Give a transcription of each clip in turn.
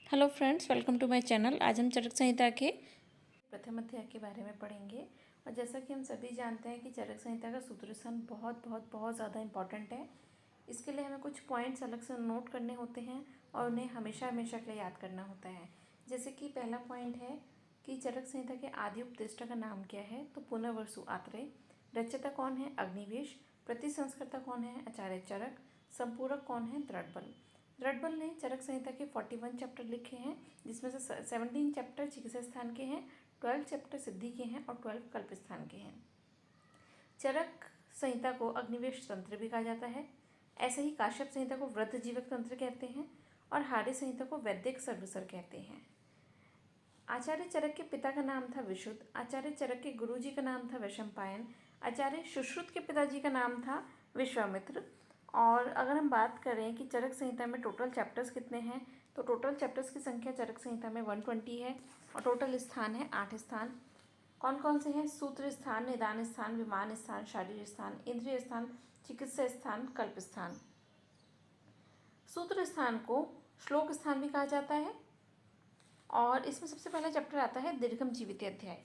Hello friends, welcome to my channel. आज हम चरक संहिता के प्रथम अध्याय के बारे में पढ़ेंगे। और जैसा कि हम सभी जानते हैं कि चरक संहिता का सूत्र स्थान बहुत बहुत बहुत ज़्यादा इम्पॉर्टेंट है। इसके लिए हमें कुछ पॉइंट्स अलग से नोट करने होते हैं और उन्हें हमेशा हमेशा के लिए याद करना होता है। जैसे कि पहला पॉइंट है कि चरक संहिता के आदि उपदेष्टा का नाम क्या है, तो पुनर्वसु आत्रेय। रचयिता कौन है? अग्निवेश। प्रतिसंस्कर्ता कौन है? आचार्य चरक। संपूरक कौन है? दृढ़बल। दृढ़बल ने चरक संहिता के 41 चैप्टर लिखे हैं, जिसमें से 17 चैप्टर चिकित्सा स्थान के हैं, 12 चैप्टर सिद्धि के हैं और 12 कल्प स्थान के हैं। चरक संहिता को अग्निवेश तंत्र भी कहा जाता है। ऐसे ही काश्यप संहिता को वृद्ध जीवक तंत्र कहते हैं और हार्य संहिता को वैदिक सर्वसर कहते हैं। आचार्य चरक के पिता का नाम था विशुद्ध। आचार्य चरक के गुरुजी का नाम था वैशंपायन। आचार्य सुश्रुत के पिताजी का नाम था विश्वामित्र। और अगर हम बात करें कि चरक संहिता में टोटल चैप्टर्स कितने हैं, तो टोटल चैप्टर्स की संख्या चरक संहिता में 120 है और टोटल स्थान है 8 स्थान। कौन कौन से हैं? सूत्र स्थान, निदान स्थान, विमान स्थान, शारीर स्थान, इंद्रिय स्थान, चिकित्सा स्थान, कल्प स्थान। सूत्र स्थान को श्लोक स्थान भी कहा जाता है और इसमें सबसे पहला चैप्टर आता है दीर्घम जीवित अध्याय।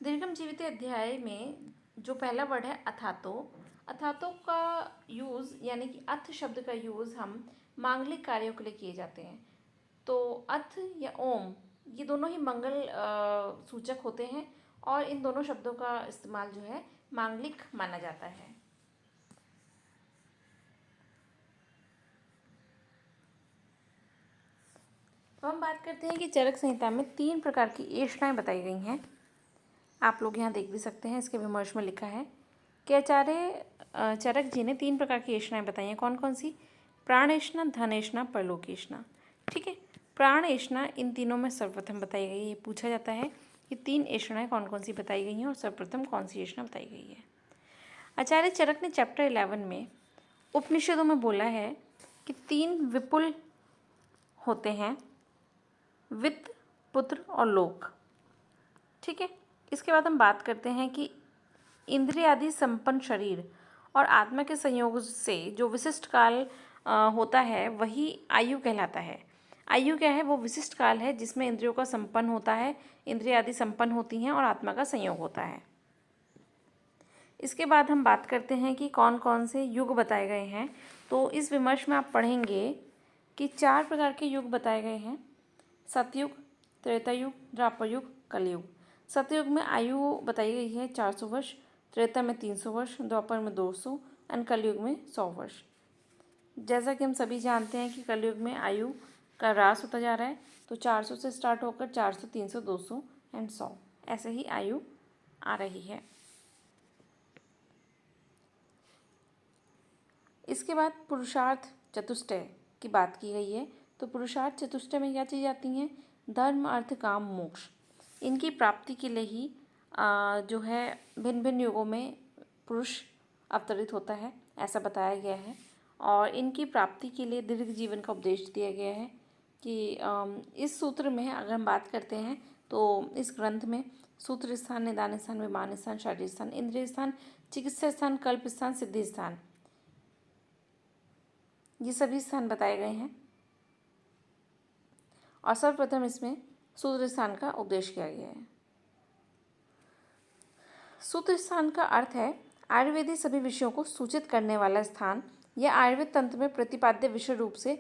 दीर्घम जीवित अध्याय में जो पहला वर्ड है अथातो, अथातो का यूज़ यानी कि अथ शब्द का यूज़ हम मांगलिक कार्यों के लिए किए जाते हैं। तो अथ या ओम ये दोनों ही मंगल सूचक होते हैं और इन दोनों शब्दों का इस्तेमाल जो है मांगलिक माना जाता है। तो हम बात करते हैं कि चरक संहिता में 3 प्रकार की एषणाएं बताई गई हैं। आप लोग यहाँ देख भी सकते हैं, इसके विमर्श में लिखा है कि आचार्य चरक जी ने 3 प्रकार की एषणाएं बताई हैं। कौन कौन सी? प्राण एषणा, धन एषणा, परलोक एषणा। ठीक है, प्राण एषणा इन तीनों में सर्वप्रथम बताई गई है। ये पूछा जाता है कि 3 एषणाएं कौन कौन सी बताई गई हैं और सर्वप्रथम कौन सी एषणा बताई गई है। आचार्य चरक ने चैप्टर 11 में उपनिषदों में बोला है कि 3 विपुल होते हैं, वित्त, पुत्र और लोक। ठीक है, इसके बाद हम बात करते हैं कि इंद्रिय आदि संपन्न शरीर और आत्मा के संयोग से जो विशिष्ट काल होता है वही आयु कहलाता है। आयु क्या है? वो विशिष्ट काल है जिसमें इंद्रियों का संपन्न होता है, इंद्रिय आदि संपन्न होती हैं और आत्मा का संयोग होता है। इसके बाद हम बात करते हैं कि कौन कौन से युग बताए गए हैं। तो इस विमर्श में आप पढ़ेंगे कि 4 प्रकार के युग बताए गए हैं: सतयुग, त्रेता युग, द्वापर युग, कलयुग। सतयुग में आयु बताई गई है 400 वर्ष, त्रेता में 300 वर्ष, द्वापर में 200 एंड कलयुग में 100 वर्ष। जैसा कि हम सभी जानते हैं कि कलयुग में आयु का ह्रास होता जा रहा है, तो 400 से स्टार्ट होकर 400, 300, 200 एंड 100 ऐसे ही आयु आ रही है। इसके बाद पुरुषार्थ चतुष्टय की बात की गई है। तो पुरुषार्थ चतुष्टय में क्या चीज़ आती हैं? धर्म, अर्थ, काम, मोक्ष। इनकी प्राप्ति के लिए ही जो है भिन्न भिन्न युगों में पुरुष अवतरित होता है, ऐसा बताया गया है। और इनकी प्राप्ति के लिए दीर्घ जीवन का उपदेश दिया गया है कि इस सूत्र में अगर हम बात करते हैं तो इस ग्रंथ में सूत्र स्थान, निदान स्थान, विमान स्थान, शारीर स्थान, इंद्रिय स्थान, चिकित्सा स्थान, कल्प स्थान, सिद्धि स्थान, ये सभी स्थान बताए गए हैं। और सर्वप्रथम इसमें सूत्र स्थान का उपदेश किया गया है। सूत्र स्थान का अर्थ है आयुर्वेदिक सभी विषयों को सूचित करने वाला स्थान या आयुर्वेद तंत्र में प्रतिपाद्य विषय रूप से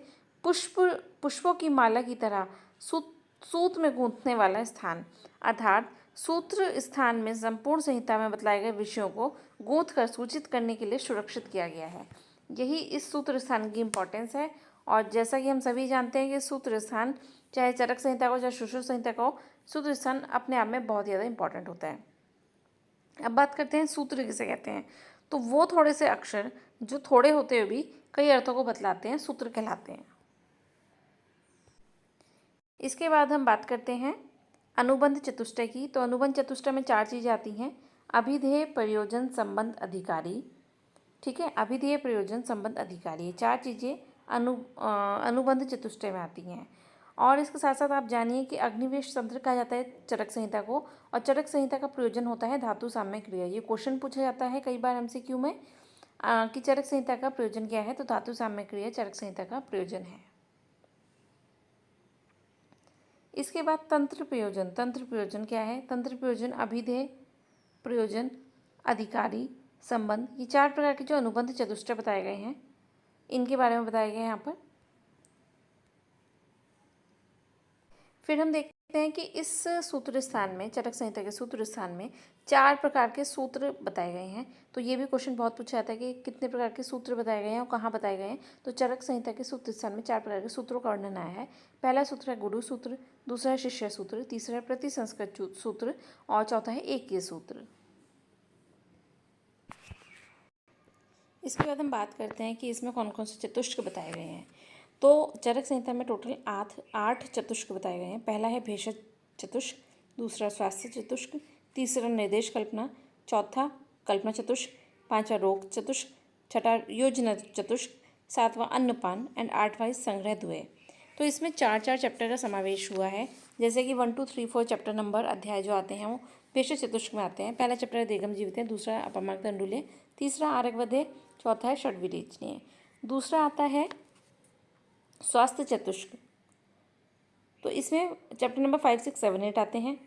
पुष्पों की माला की तरह सूत में गूंथने वाला स्थान। अर्थात सूत्र स्थान में संपूर्ण संहिता में बतलाए गए विषयों को गूंथ कर सूचित करने के लिए सुरक्षित किया गया है। यही इस सूत्र स्थान की इम्पोर्टेंस है। और जैसा कि हम सभी जानते हैं कि सूत्र स्थान चाहे चरक संहिता को चाहे सुश्रुत संहिता का हो, सूत्र स्थान अपने आप में बहुत ज़्यादा इंपॉर्टेंट होता है। अब बात करते हैं सूत्र किसे कहते हैं। तो वो थोड़े से अक्षर जो थोड़े होते हुए भी कई अर्थों को बतलाते हैं, सूत्र कहलाते हैं। इसके बाद हम बात करते हैं अनुबंध चतुष्टय की। तो अनुबंध चतुष्टय में 4 चीज़ें आती हैं: अभिधेय, प्रयोजन, संबंध, अधिकारी। ठीक है, अभिधेय, प्रयोजन, संबंध, अधिकारी, ये 4 चीज़ें अनुबंध चतुष्टय में आती हैं। और इसके साथ साथ आप जानिए कि अग्निवेश तंत्र कहा जाता है चरक संहिता को, और चरक संहिता का प्रयोजन होता है धातु साम्य क्रिया। ये क्वेश्चन पूछा जाता है कई बार MCQ में कि चरक संहिता का प्रयोजन क्या है, तो धातु साम्य क्रिया चरक संहिता का प्रयोजन है। इसके बाद तंत्र प्रयोजन। तंत्र प्रयोजन क्या है? तंत्र प्रयोजन अभिधेय, प्रयोजन, अधिकारी, संबंध, ये 4 प्रकार के जो अनुबंध चतुष्टय बताए गए हैं इनके बारे में बताया गया है यहाँ पर। फिर हम देखते हैं कि इस सूत्र स्थान में, चरक संहिता के सूत्र स्थान में 4 प्रकार के सूत्र बताए गए हैं। तो ये भी क्वेश्चन बहुत पूछा जाता है कि कितने प्रकार के सूत्र बताए गए हैं और कहाँ बताए गए हैं। तो चरक संहिता के सूत्र स्थान में 4 प्रकार के सूत्रों का वर्णन आया है। पहला सूत्र है गुरु सूत्र, दूसरा है शिष्य सूत्र, तीसरा है प्रतिसंस्कृत सूत्र और चौथा है एककीय सूत्र। इसके बाद हम बात करते हैं कि इसमें कौन कौन से चतुष्क बताए गए हैं। तो चरक संहिता में टोटल 8 चतुष्क बताए गए हैं। पहला है भेषज चतुष्क, दूसरा स्वास्थ्य चतुष्क, तीसरा निर्देश कल्पना, चौथा कल्पना चतुष्क, पांचवा रोग चतुष्क, छठा योजना चतुष्क, सातवां अन्नपान एंड 8वां संग्रह द्वय। तो इसमें 4 चैप्टर का समावेश हुआ है। जैसे कि 1, 2, 3, 4 चैप्टर नंबर अध्याय जो आते हैं वो भेषज चतुष्क में आते हैं। पहला चैप्टर है देगम जीवित, दूसरा अपमार्ग तंडुल्य, तीसरा आर्यवधेय, चौथा है षड्विरेचनीय। दूसरा आता है स्वास्थ्य चतुष्क। तो इसमें चैप्टर नंबर 5, 6, 7, 8 आते हैं।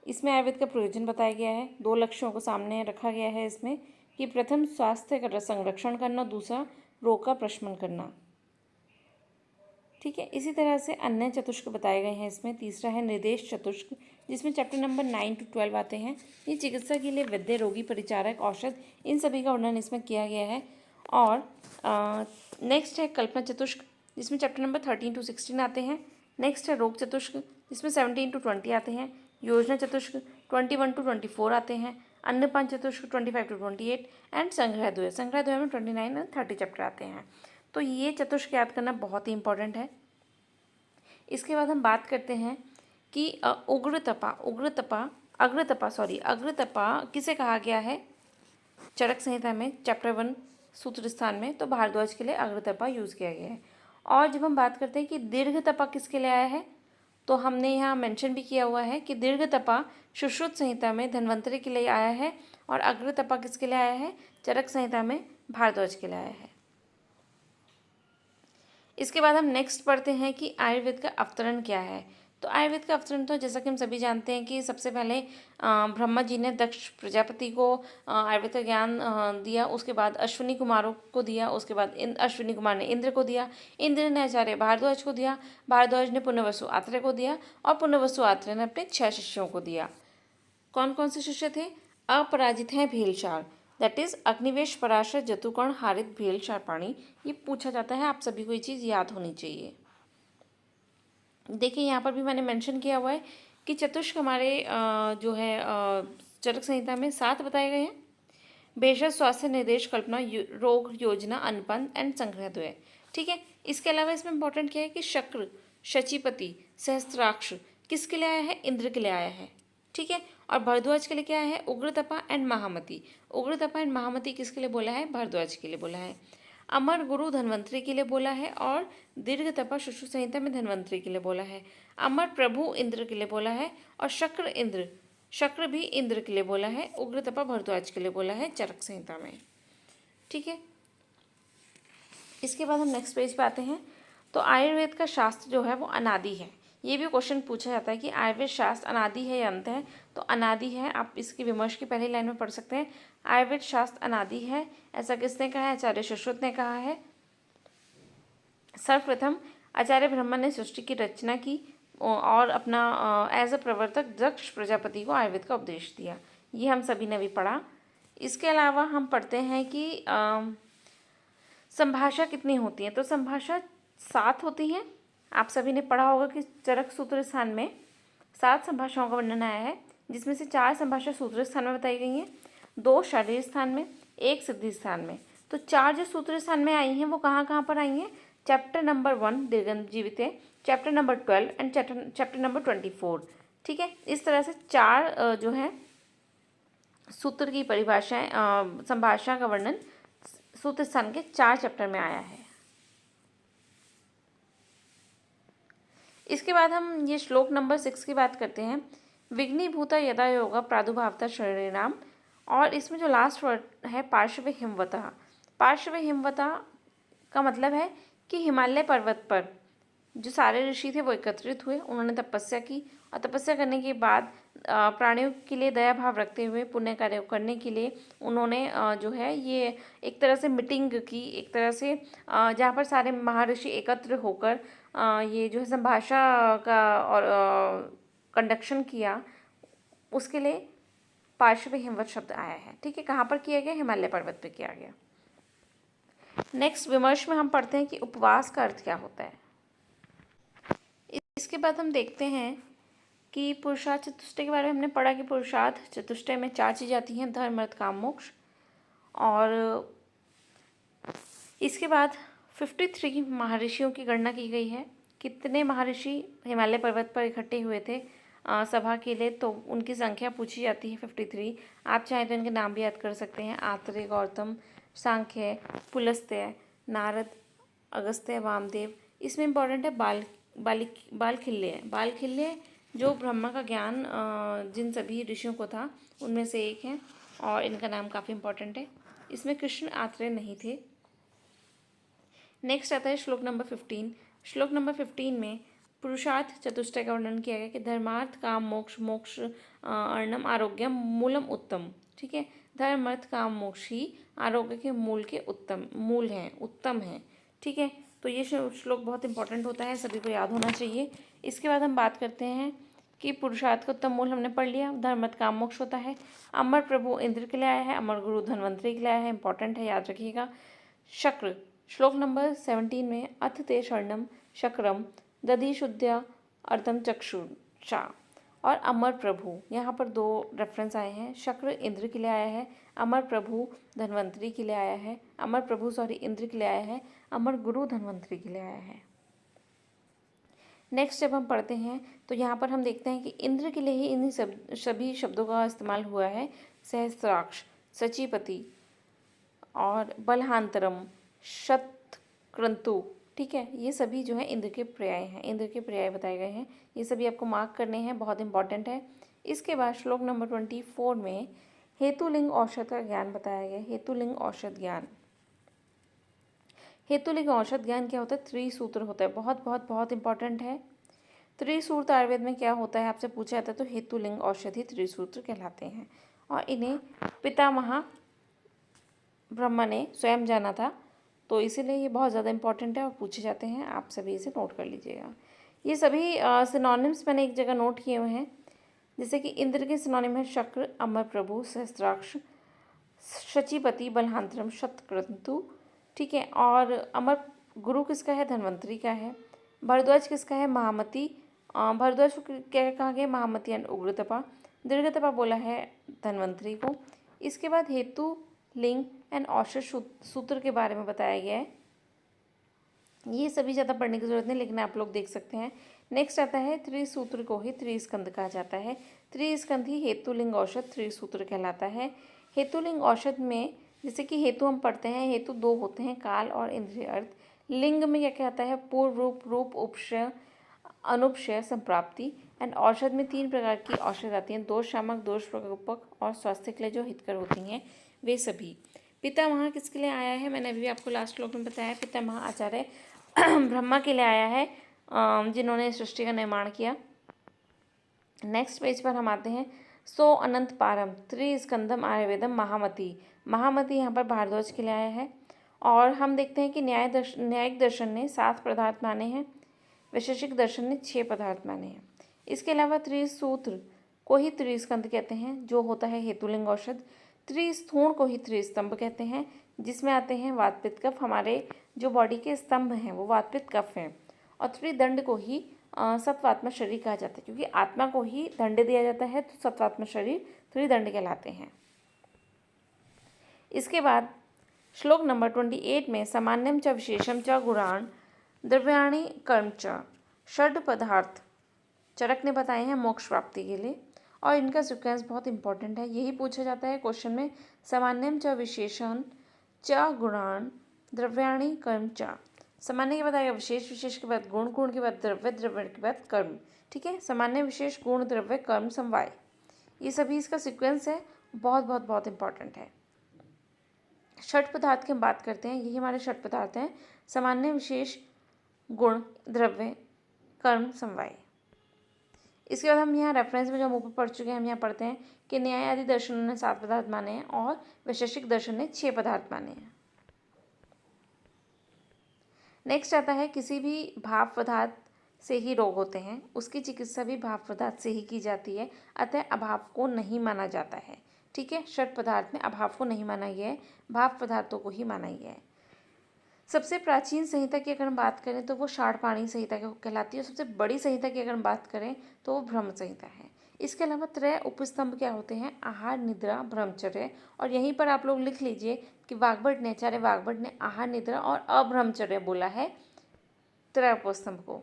इसमें आयुर्वेद का प्रयोजन बताया गया है। 2 लक्ष्यों को सामने रखा गया है इसमें कि प्रथम स्वास्थ्य का संरक्षण करना, दूसरा रोग का प्रशमन करना। ठीक है, इसी तरह से अन्य चतुष्क बताए गए हैं इसमें। तीसरा है निर्देश चतुष्क, जिसमें चैप्टर नंबर 9 to 12 आते हैं। ये चिकित्सा के लिए वैद्य, रोगी, परिचारक, औषध, इन सभी का वर्णन इसमें किया गया है। और नेक्स्ट है कल्पना चतुष्क, जिसमें चैप्टर नंबर 13 to 16 आते हैं। नेक्स्ट है रोग चतुष्क, जिसमें 17 to 20 आते हैं। योजना चतुष्क 21 to 24 आते हैं। अन्नपान चतुष्क 25 to 28 एंड संग्रह द्वय। संग्रह द्वय में 29 और 30 चैप्टर आते हैं। तो ये चतुष्क याद करना बहुत ही इंपॉर्टेंट है। इसके बाद हम बात करते हैं कि अग्रतपा किसे कहा गया है चरक संहिता में चैप्टर 1 सूत्र स्थान में? तो भारद्वाज के लिए अग्रतपा यूज़ किया गया है। और जब हम बात करते हैं कि दीर्घतपा किसके लिए आया है, तो हमने यहाँ मेंशन भी किया हुआ है कि दीर्घतपा सुश्रुत संहिता में धन्वंतरि के लिए आया है और अग्रतपा किसके लिए आया है? चरक संहिता में भारद्वाज के लिए आया है। इसके बाद हम नेक्स्ट पढ़ते हैं कि आयुर्वेद का अवतरण क्या है। तो आयुर्वेद का अवतरण तो जैसा कि हम सभी जानते हैं कि सबसे पहले ब्रह्मा जी ने दक्ष प्रजापति को आयुर्वेद का ज्ञान दिया। उसके बाद अश्विनी कुमारों को दिया। उसके बाद अश्विनी कुमार ने इंद्र को दिया। इंद्र ने आचार्य भारद्वाज को दिया। भारद्वाज ने पुनर्वसु आत्रेय को दिया और पुनर्वसु आत्रेय ने अपने 6 शिष्यों को दिया। कौन कौन से शिष्य थे? अपराजित हैं भेलचार, दैट इज अग्निवेश, पराशर, जतुकर्ण, हारित, भेल, शार्पाणी। ये पूछा जाता है, आप सभी को ये चीज़ याद होनी चाहिए। देखिए यहाँ पर भी मैंने मेंशन किया हुआ है कि चतुष्क हमारे जो है चरक संहिता में 7 बताए गए हैं। भेषज, स्वास्थ्य, निर्देश, कल्पना, रोग, योजना, अन्नपान एंड संग्रह द्वय। ठीक है, इसके अलावा इसमें इंपॉर्टेंट क्या है कि शक्र, शचीपति, सहस्त्राक्ष किसके लिए आया है? इंद्र के लिए आया है। ठीक है, और भारद्वाज के लिए क्या है? उग्रतपा एंड महामती। उग्रतपा एंड महामती किसके लिए बोला है? भारद्वाज के लिए बोला है। अमर गुरु धन्वंतरि के लिए बोला है और दीर्घतपा सुश्रुत संहिता में धन्वंतरि के लिए बोला है। अमर प्रभु इंद्र के लिए बोला है और शक्र भी इंद्र के लिए बोला है। उग्रतपा भारद्वाज के लिए बोला है चरक संहिता में। ठीक है, इसके बाद हम नेक्स्ट पेज पे आते हैं। तो आयुर्वेद का शास्त्र जो है वो अनादि है। ये भी क्वेश्चन पूछा जाता है कि आयुर्वेद शास्त्र अनादि है या अंत है? तो अनादि है। आप इसकी विमर्श की पहली लाइन में पढ़ सकते हैं, आयुर्वेद शास्त्र अनादि है। ऐसा किसने कहा है? आचार्य सुश्रुत ने कहा है। सर्वप्रथम आचार्य ब्रह्मा ने सृष्टि की रचना की और अपना एज अ प्रवर्तक दक्ष प्रजापति को आयुर्वेद का उपदेश दिया। ये हम सभी ने भी पढ़ा। इसके अलावा हम पढ़ते हैं कि संभाषा कितनी होती है? तो संभाषा 7 होती हैं। आप सभी ने पढ़ा होगा कि चरक सूत्र स्थान में 7 संभाषाओं का वर्णन आया है, जिसमें से 4 संभाषा सूत्र स्थान में बताई गई हैं, 2 शारीर स्थान में, 1 सिद्धि स्थान में। तो 4 जो सूत्र स्थान में आई हैं वो कहाँ कहाँ पर आई हैं? चैप्टर नंबर 1 दीर्घम जीवित, chapter number 12 and chapter number 24। ठीक है, इस तरह से 4 जो है सूत्र की परिभाषाएं, संभाषा का वर्णन सूत्र स्थान के 4 चैप्टर में आया है। इसके बाद हम ये श्लोक नंबर 6 की बात करते हैं। विघ्नीभूता यदा योगा प्रादुर्भावता शरीराम। और इसमें जो लास्ट वर्ड है पार्श्व हिमवता। पार्श्व हिमवता का मतलब है कि हिमालय पर्वत पर जो सारे ऋषि थे वो एकत्रित हुए, उन्होंने तपस्या की और तपस्या करने के बाद प्राणियों के लिए दया भाव रखते हुए पुण्य कार्य करने के लिए उन्होंने जो है ये एक तरह से मीटिंग की, एक तरह से जहाँ पर सारे महर्षि एकत्र होकर ये जो है संभाषा का और कंडक्शन किया, उसके लिए पार्श्व हिमवत शब्द आया है। ठीक है, कहाँ पर किया गया? हिमालय पर्वत पर किया गया। नेक्स्ट विमर्श में हम पढ़ते हैं कि उपवास का अर्थ क्या होता है। इसके बाद हम देखते हैं कि पुरुषार्थ चतुष्टय के बारे में हमने पढ़ा कि पुरुषार्थ चतुष्टय में 4 चीज़ें आती हैं, धर्म अर्थ काम मोक्ष। और इसके बाद 53 महर्षियों की गणना की गई है। कितने महर्षि हिमालय पर्वत पर इकट्ठे हुए थे सभा के लिए, तो उनकी संख्या पूछी जाती है 53। आप चाहें तो इनके नाम भी याद कर सकते हैं: आत्रेय, गौतम, सांख्य, पुलस्त्य, नारद, अगस्त्य, वामदेव। इसमें इम्पॉर्टेंट है बालखिल्य। बालखिल्य जो ब्रह्मा का ज्ञान जिन सभी ऋषियों को था उनमें से एक है और इनका नाम काफ़ी इम्पॉर्टेंट है। इसमें कृष्ण आत्रेय नहीं थे। नेक्स्ट आता है श्लोक नंबर 15। श्लोक नंबर 15 में पुरुषार्थ चतुष्टय का वर्णन किया गया कि धर्मार्थ काम मोक्ष, मोक्ष अर्णम आरोग्यम मूलम उत्तम। ठीक है, धर्म अर्थ काम मोक्ष ही आरोग्य के मूल हैं, उत्तम हैं। ठीक है, तो ये श्लोक बहुत इंपॉर्टेंट होता है, सभी को याद होना चाहिए। इसके बाद हम बात करते हैं कि पुरुषार्थ का उत्तम मूल हमने पढ़ लिया। धर्म अर्थ काम मोक्ष होता है। अमर प्रभु इंद्र के लिए आया है, अमर गुरु धन्वंतरि के लिए आया है, इंपॉर्टेंट है, याद रखिएगा। शक्र, श्लोक नंबर 17 में अथ ते शरणम शक्रम दधि शुद्ध्या अर्धम चक्षुषा। और अमर प्रभु, यहाँ पर 2 रेफरेंस आए हैं। शक्र इंद्र के लिए आया है, अमर प्रभु धन्वंतरि के लिए आया है, इंद्र के लिए आया है, अमर गुरु धन्वंतरि के लिए आया है। नेक्स्ट जब हम पढ़ते हैं तो यहाँ पर हम देखते हैं कि इंद्र के लिए ही इन सभी शब्दों का इस्तेमाल हुआ है। सहस्त्राक्ष, सचीपति और बलहांतरम, शतक्रंतु। ठीक है, ये सभी जो है इंद्र के पर्याय हैं, इंद्र के पर्याय बताए गए हैं। ये सभी आपको मार्क करने हैं, बहुत इंपॉर्टेंट है। इसके बाद श्लोक नंबर 24 में हेतुलिंग औषध का ज्ञान बताया गया। हेतुलिंग औषध ज्ञान, हेतुलिंग औषध ज्ञान क्या होता है? त्रिसूत्र होता है, बहुत बहुत बहुत इंपॉर्टेंट है। त्रिसूत्र आयुर्वेद में क्या होता है आपसे पूछा जाता है, तो हेतुलिंग औषधि त्रिसूत्र कहलाते हैं और इन्हें पितामह ब्रह्मा ने स्वयं जाना था, तो इसीलिए ये बहुत ज़्यादा इंपॉर्टेंट है और पूछे जाते हैं। आप सभी इसे नोट कर लीजिएगा। ये सभी सिनोनिम्स मैंने एक जगह नोट किए हुए हैं, जैसे कि इंद्र के सिनोनिम है शक्र, अमर प्रभु, सहस्त्राक्ष, शचीपति, बलहांतरम, शतक्रतु। ठीक है, और अमर गुरु किसका है? धन्वंतरि का है। भरद्वाज किसका है? महामती। भरद्वाज को क्या कहा गया? महामती एंड उग्रतपा। दीर्घतपा बोला है धन्वंतरि को। इसके बाद हेतु लिंग एंड औषध सूत्र के बारे में बताया गया है। ये सभी ज़्यादा पढ़ने की जरूरत नहीं, लेकिन आप लोग देख सकते हैं। नेक्स्ट आता है त्रिसूत्र को ही त्रिस्कंद कहा जाता है। त्रिस्कंद ही हेतुलिंग औषध त्रिसूत्र कहलाता है। हेतुलिंग औषध में जैसे कि हेतु हम पढ़ते हैं, हेतु 2 होते हैं, काल और इंद्रिय अर्थ। लिंग में क्या कहता है? पूर्व रूप, रूप उपशय, अनुपशय, संप्राप्ति। एंड औषध में 3 प्रकार की औषध आती हैं: दोष शामक, दोष प्रकोपक और स्वास्थ्य के लिए जो हितकर होती हैं वे सभी। पितामह किसके लिए आया है? मैंने अभी आपको लास्ट श्लोक में बताया। पितामह आचार्य ब्रह्मा के लिए आया है, जिन्होंने सृष्टि का निर्माण किया। नेक्स्ट पेज पर हम आते हैं। सो अनंत पारम त्रिस्कंदम आयुर्वेदम महामती। महामती यहाँ पर भारद्वाज के लिए आया है। और हम देखते हैं कि न्यायिक दर्शन ने 7 पदार्थ माने हैं, वैशेषिक दर्शन ने 6 पदार्थ माने हैं। इसके अलावा त्रिसूत्र को ही त्रिस्कंद कहते हैं, जो होता है हेतुलिंग औषध। त्रिस्थूण को ही त्रिस्तंभ कहते हैं, जिसमें आते हैं वात पित्त कफ। हमारे जो बॉडी के स्तंभ हैं वो वात पित्त कफ हैं। और त्रिदंड को ही सत्वात्मा शरीर कहा जाता है, क्योंकि आत्मा को ही दंड दिया जाता है, तो सत्वात्मा शरीर त्रिदंड कहलाते हैं। इसके बाद श्लोक नंबर 28 में सामान्यम च विशेषम च गुणान द्रव्याणि कर्म च षड पदार्थ चरक ने बताए हैं मोक्ष प्राप्ति के लिए, और इनका सीक्वेंस बहुत इंपॉर्टेंट है। यही पूछा जाता है क्वेश्चन में, सामान्यम च विशेषण च गुणान द्रव्याणि कर्म च। सामान्य के बाद आएगा विशेष, विशेष के बाद गुण, गुण के बाद द्रव्य, द्रव्य के बाद कर्म। ठीक है, सामान्य, विशेष, गुण, द्रव्य, कर्म, समवाय, ये सभी इसका सीक्वेंस है, बहुत बहुत बहुत इंपॉर्टेंट है। षट पदार्थ की हम बात करते हैं, यही हमारे षट पदार्थ हैं: सामान्य, विशेष, गुण, द्रव्य, कर्म, समवाय। इसके बाद हम यहाँ रेफरेंस में जो हम ऊपर पढ़ चुके हैं, हम यहाँ पढ़ते हैं कि न्याय आदि दर्शनों ने 7 पदार्थ माने हैं और वैशेषिक दर्शन ने 6 पदार्थ माने हैं। नेक्स्ट आता है किसी भी भाव पदार्थ से ही रोग होते हैं, उसकी चिकित्सा भी भाव पदार्थ से ही की जाती है, अतः अभाव को नहीं माना जाता है। ठीक है, षट पदार्थ में अभाव को नहीं माना गया है, भाव पदार्थों को ही माना गया है। सबसे प्राचीन संहिता की अगर हम बात करें तो वो षाढ़पाणी संहिता कहलाती है, और सबसे बड़ी संहिता की अगर हम बात करें तो वो ब्रह्म संहिता है। इसके अलावा त्रय उपस्तंभ क्या होते हैं? आहार, निद्रा, ब्रह्मचर्य। और यहीं पर आप लोग लिख लीजिए कि वाग्भट ने, आचार्य वाग्भट ने आहार, निद्रा और अब्रह्मचर्य बोला है त्रय उपस्तंभ को।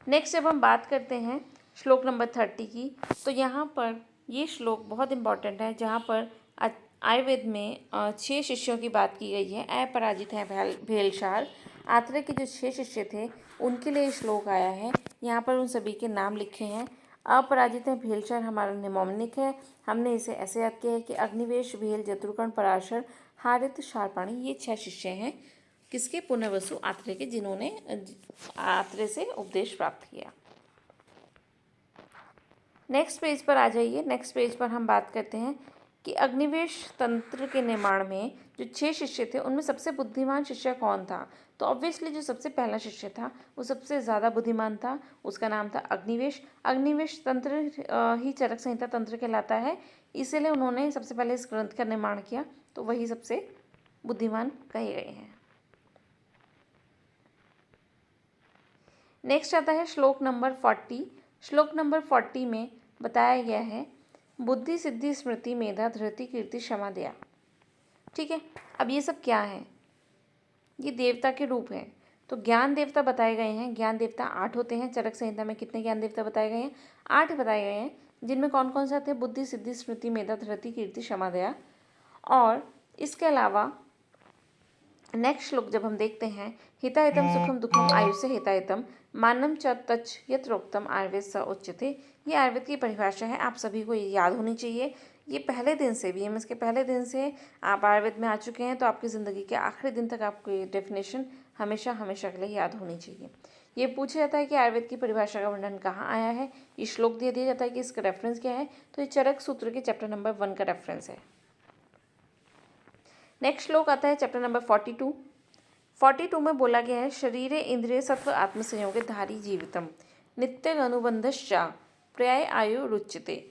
नेक्स्ट जब हम बात करते हैं श्लोक नंबर 30 की, तो यहाँ पर ये श्लोक बहुत इंपॉर्टेंट है, जहाँ पर आयुर्वेद में 6 शिष्यों की बात की गई है। अपराजित है भेलसार, आत्रेय के जो 6 शिष्य थे उनके लिए श्लोक आया है। यहाँ पर उन सभी के नाम लिखे हैं। अपराजित है भेलसार हमारा निमोनिक है, हमने इसे ऐसे याद किया है कि अग्निवेश, भेल, जत्रुकर्ण, पराशर, हारित, क्षारपाणी, ये 6 शिष्य हैं किसके? पुनर्वसु आत्रेय के, जिन्होंने आत्रेय से उपदेश प्राप्त किया। नेक्स्ट पेज पर आ जाइए। नेक्स्ट पेज पर हम बात करते हैं कि अग्निवेश तंत्र के निर्माण में जो 6 शिष्य थे उनमें सबसे बुद्धिमान शिष्य कौन था? तो ऑब्वियसली जो सबसे पहला शिष्य था वो सबसे ज़्यादा बुद्धिमान था, उसका नाम था अग्निवेश। अग्निवेश तंत्र ही चरक संहिता तंत्र कहलाता है, इसीलिए उन्होंने सबसे पहले इस ग्रंथ का निर्माण किया, तो वही सबसे बुद्धिमान कहे गए हैं। नेक्स्ट आता है श्लोक नंबर 40। श्लोक नंबर 40 में बताया गया है बुद्धि, सिद्धि, स्मृति, मेधा, धृति, कीर्ति, क्षमा, दया। ठीक है, अब ये सब क्या है? ये देवता के रूप हैं। तो ज्ञान देवता बताए गए हैं। ज्ञान देवता 8 होते हैं। चरक संहिता में कितने ज्ञान देवता बताए गए हैं? 8 बताए गए हैं, जिनमें कौन कौन से आते हैं? बुद्धि, सिद्धि, स्मृति, मेधा, धृति, कीर्ति, क्षमा, दया। और इसके अलावा नेक्स्ट श्लोक जब हम देखते हैं, हिताहितम सुखम दुखम आयुष्य हिताहितम मानम च तच यत्रोक्तम आयुर्वेद स उच्यते। ये आयुर्वेद की परिभाषा है, आप सभी को ये याद होनी चाहिए। ये पहले दिन से भी, इसके पहले दिन से आप आयुर्वेद में आ चुके हैं, तो आपकी ज़िंदगी के आखिरी दिन तक आपको ये डेफिनेशन हमेशा हमेशा के लिए याद होनी चाहिए। ये पूछा जाता है कि आयुर्वेद की परिभाषा का वर्णन कहाँ आया है, ये श्लोक दिया जाता है कि इसका रेफरेंस क्या है, तो ये चरक सूत्र के चैप्टर नंबर 1 का रेफरेंस है। नेक्स्ट श्लोक आता है चैप्टर नंबर 42। 42 में बोला गया है शरीरे इंद्रिय सत्व आत्मसंयोगे धारी जीवितम नित्य अनुबंधश्चा पर्याय आयु रुच्यते।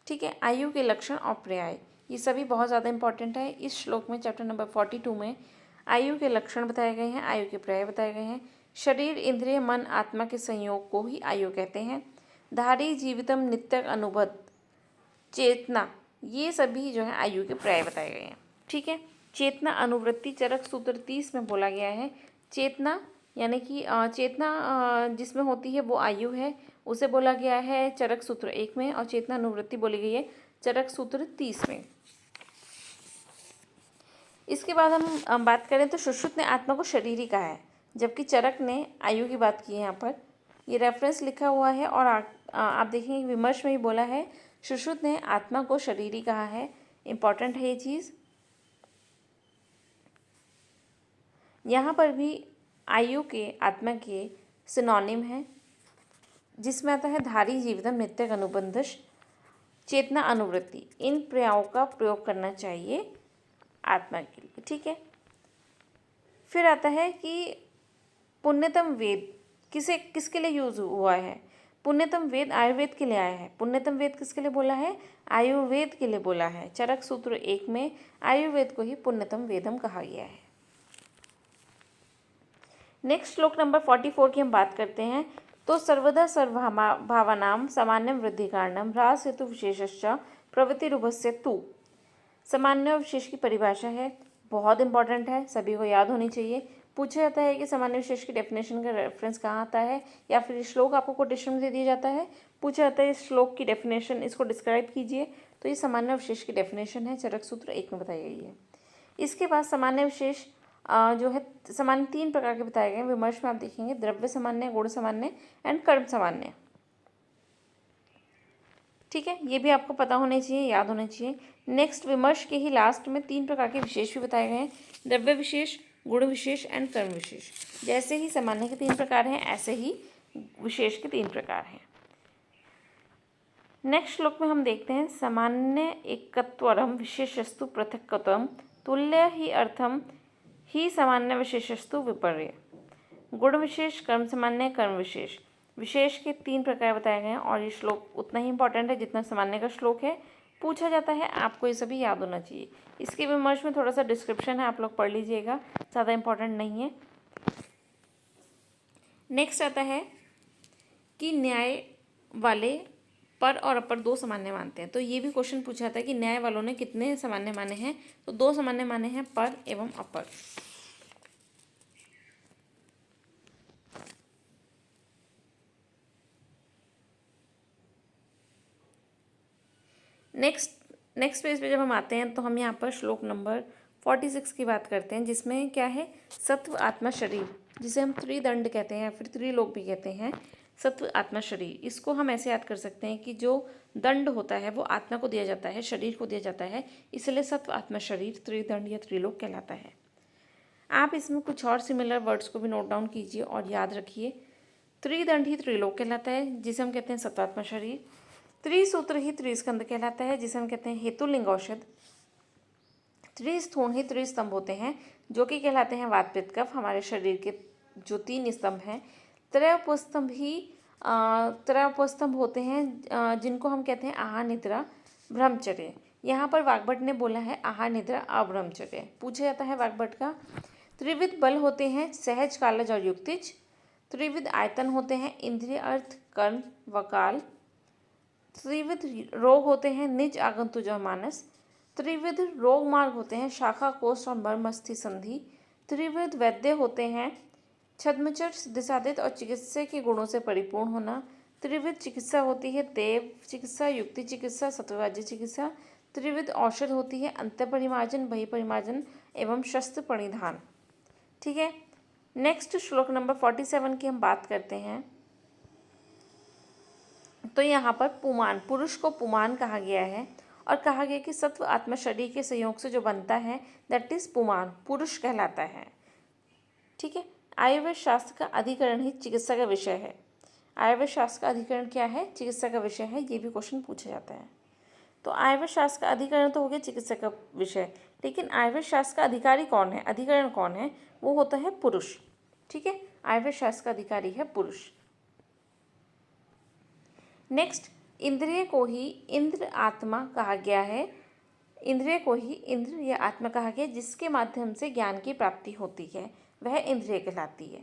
ठीक है, आयु के लक्षण और पर्याय ये सभी बहुत ज़्यादा इंपॉर्टेंट है। इस श्लोक में चैप्टर नंबर 42 में आयु के लक्षण बताए गए हैं, आयु के पर्याय बताए गए हैं। शरीर, इंद्रिय, मन, आत्मा के संयोग को ही आयु कहते हैं। धारी, जीवितम, नित्य अनुबद्ध, चेतना, ये सभी जो है आयु के पर्याय बताए गए हैं। ठीक है, चेतना अनुवृत्ति चरक सूत्र 30 में बोला गया है। चेतना यानी कि चेतना जिसमें होती है वो आयु है, उसे बोला गया है चरक सूत्र 1 में, और चेतना अनुवृत्ति बोली गई है चरक सूत्र 30 में। इसके बाद हम बात करें तो सुश्रुत ने आत्मा को शरीर ही कहा है, जबकि चरक ने आयु की बात की है। यहाँ पर ये रेफरेंस लिखा हुआ है, और आप देखेंगे विमर्श में ही बोला है सुश्रुत ने आत्मा को शरीर ही कहा है। इंपॉर्टेंट है ये चीज़। यहाँ पर भी आयु के आत्मा के सिनोनिम है, जिसमें आता है धारी, जीवितम, नित्य अनुबंधश, चेतना, अनुवृत्ति। इन पर्यायों का प्रयोग करना चाहिए आत्मा के लिए। ठीक है, फिर आता है कि पुण्यतम वेद किसके लिए यूज हुआ है? पुण्यतम वेद आयुर्वेद के लिए आया है। पुण्यतम वेद किसके लिए बोला है? आयुर्वेद के लिए बोला है। चरक सूत्र 1 में आयुर्वेद को ही पुण्यतम वेदम कहा गया है। नेक्स्ट श्लोक नंबर 44 की हम बात करते हैं। तो सर्वदा सर्वभावानाम सामान्यम वृद्धि कारणम ह्रास हेतु विशेषश्च प्रवृत्ति रूपस्य तु। सामान्य और विशेष की परिभाषा है, बहुत इंपॉर्टेंट है, सभी को याद होनी चाहिए। पूछा जाता है कि सामान्य विशेष की डेफिनेशन का रेफरेंस कहाँ आता है, या फिर श्लोक आपको कोटेशन में दे दिया जाता है। पूछा जाता है इस श्लोक की डेफिनेशन, इसको डिस्क्राइब कीजिए। तो ये सामान्य विशेष की डेफिनेशन है, चरक सूत्र 1 में बताई गई है। इसके बाद सामान्य विशेष जो है सामान्य 3 प्रकार के बताए गए हैं। विमर्श में आप देखेंगे द्रव्य सामान्य, गुण सामान्य एंड कर्म सामान्य। ठीक है, ये भी आपको पता होने चाहिए, याद होने चाहिए। नेक्स्ट विमर्श के ही लास्ट में 3 प्रकार के विशेष भी बताए गए हैं, द्रव्य विशेष, गुण विशेष एंड कर्म विशेष। जैसे ही सामान्य के 3 प्रकार हैं, ऐसे ही विशेष के 3 प्रकार हैं। नेक्स्ट श्लोक में हम देखते हैं, सामान्य एकत्वरम विशेषस्तु पृथक्त्वम तुल्य ही अर्थम ही सामान्य विशेषस्तु विपर्य। गुण विशेष, कर्म सामान्य, कर्म विशेष। विशेष के 3 प्रकार बताए गए हैं और ये श्लोक उतना ही इंपॉर्टेंट है जितना सामान्य का श्लोक है। पूछा जाता है, आपको ये सभी याद होना चाहिए। इसके विमर्श में थोड़ा सा डिस्क्रिप्शन है, आप लोग पढ़ लीजिएगा, ज़्यादा इंपॉर्टेंट नहीं है। नेक्स्ट आता है कि न्याय वाले पर और अपर 2 सामान्य मानते हैं। तो ये भी क्वेश्चन पूछा जाता है कि न्याय वालों ने कितने सामान्य माने हैं। तो 2 सामान्य माने हैं, पर एवं अपर। नेक्स्ट पेज पे जब हम आते हैं तो हम यहाँ पर श्लोक नंबर 46 की बात करते हैं, जिसमें क्या है, सत्व आत्मा शरीर, जिसे हम त्रिदंड कहते हैं या फिर त्रिलोक भी कहते हैं। सत्व आत्मा शरीर, इसको हम ऐसे याद कर सकते हैं कि जो दंड होता है वो आत्मा को दिया जाता है, शरीर को दिया जाता है, इसलिए सत्व आत्मा शरीर त्रिदंड या त्रिलोक कहलाता है। आप इसमें कुछ और सिमिलर वर्ड्स को भी नोट डाउन कीजिए और याद रखिए। त्रिदंड ही त्रिलोक कहलाता है, जिसे हम कहते हैं सत्वात्मा शरीर। त्रिसूत्र ही त्रिस्कंद कहलाता है, जिसे हम कहते हैं हेतुलिंग औषध। त्रिस्थूण ही त्रिस्तंभ होते हैं, जो कि कहलाते हैं वात पित्त कफ, हमारे शरीर के जो 3 स्तंभ हैं। त्रयोपस्तंभ होते हैं, जिनको हम कहते हैं आहार निद्रा ब्रह्मचर्य। यहाँ पर वाग्भट ने बोला है आहार निद्रा अब्रह्मचर्य। पूछा जाता है वाग्भट का। त्रिविध बल होते हैं, सहज, कालज और युक्तिज। त्रिविध आयतन होते हैं, इंद्रिय, अर्थ, कर्म व काल। त्रिविध रोग होते हैं, निज, आगंतुज और मानस। त्रिविध रोग मार्ग होते हैं, शाखा, कोष्ठ और मर्मस्थि संधि। त्रिविध वैद्य होते हैं, छद्मचर, सिद्धिसाधित और चिकित्सा के गुणों से परिपूर्ण होना। त्रिविध चिकित्सा होती है, देव चिकित्सा, युक्ति चिकित्सा, सत्वराज्य चिकित्सा। त्रिविध औषध होती है, अंतःपरिमार्जन, बहिपरिमार्जन एवं शस्त्र परिधान। ठीक है। नेक्स्ट श्लोक नंबर 47 की हम बात करते हैं। तो यहाँ पर पुमान, पुरुष को पुमान कहा गया है और कहा गया कि सत्व आत्मा शरीर के संयोग से जो बनता है दैट इज पुमान, पुरुष कहलाता है। ठीक है। आयुर्वेद शास्त्र का अधिकरण ही चिकित्सा का विषय है। आयुर्वेद शास्त्र का अधिकरण क्या है, चिकित्सा का विषय है। ये भी क्वेश्चन पूछा जाता है। तो आयुर्वेद शास्त्र का अधिकरण तो हो गया चिकित्सा का विषय, लेकिन आयुर्वेद शास्त्र का अधिकारी कौन है, अधिकरण कौन है, वो होता है पुरुष। ठीक है। आयुर्वेद शास्त्र का अधिकारी है पुरुष। नेक्स्ट, इंद्रिय को ही इंद्र आत्मा कहा गया है। इंद्रिय को ही इंद्र या आत्मा कहा गया, जिसके माध्यम से ज्ञान की प्राप्ति होती है, वह इंद्रिय कहलाती है।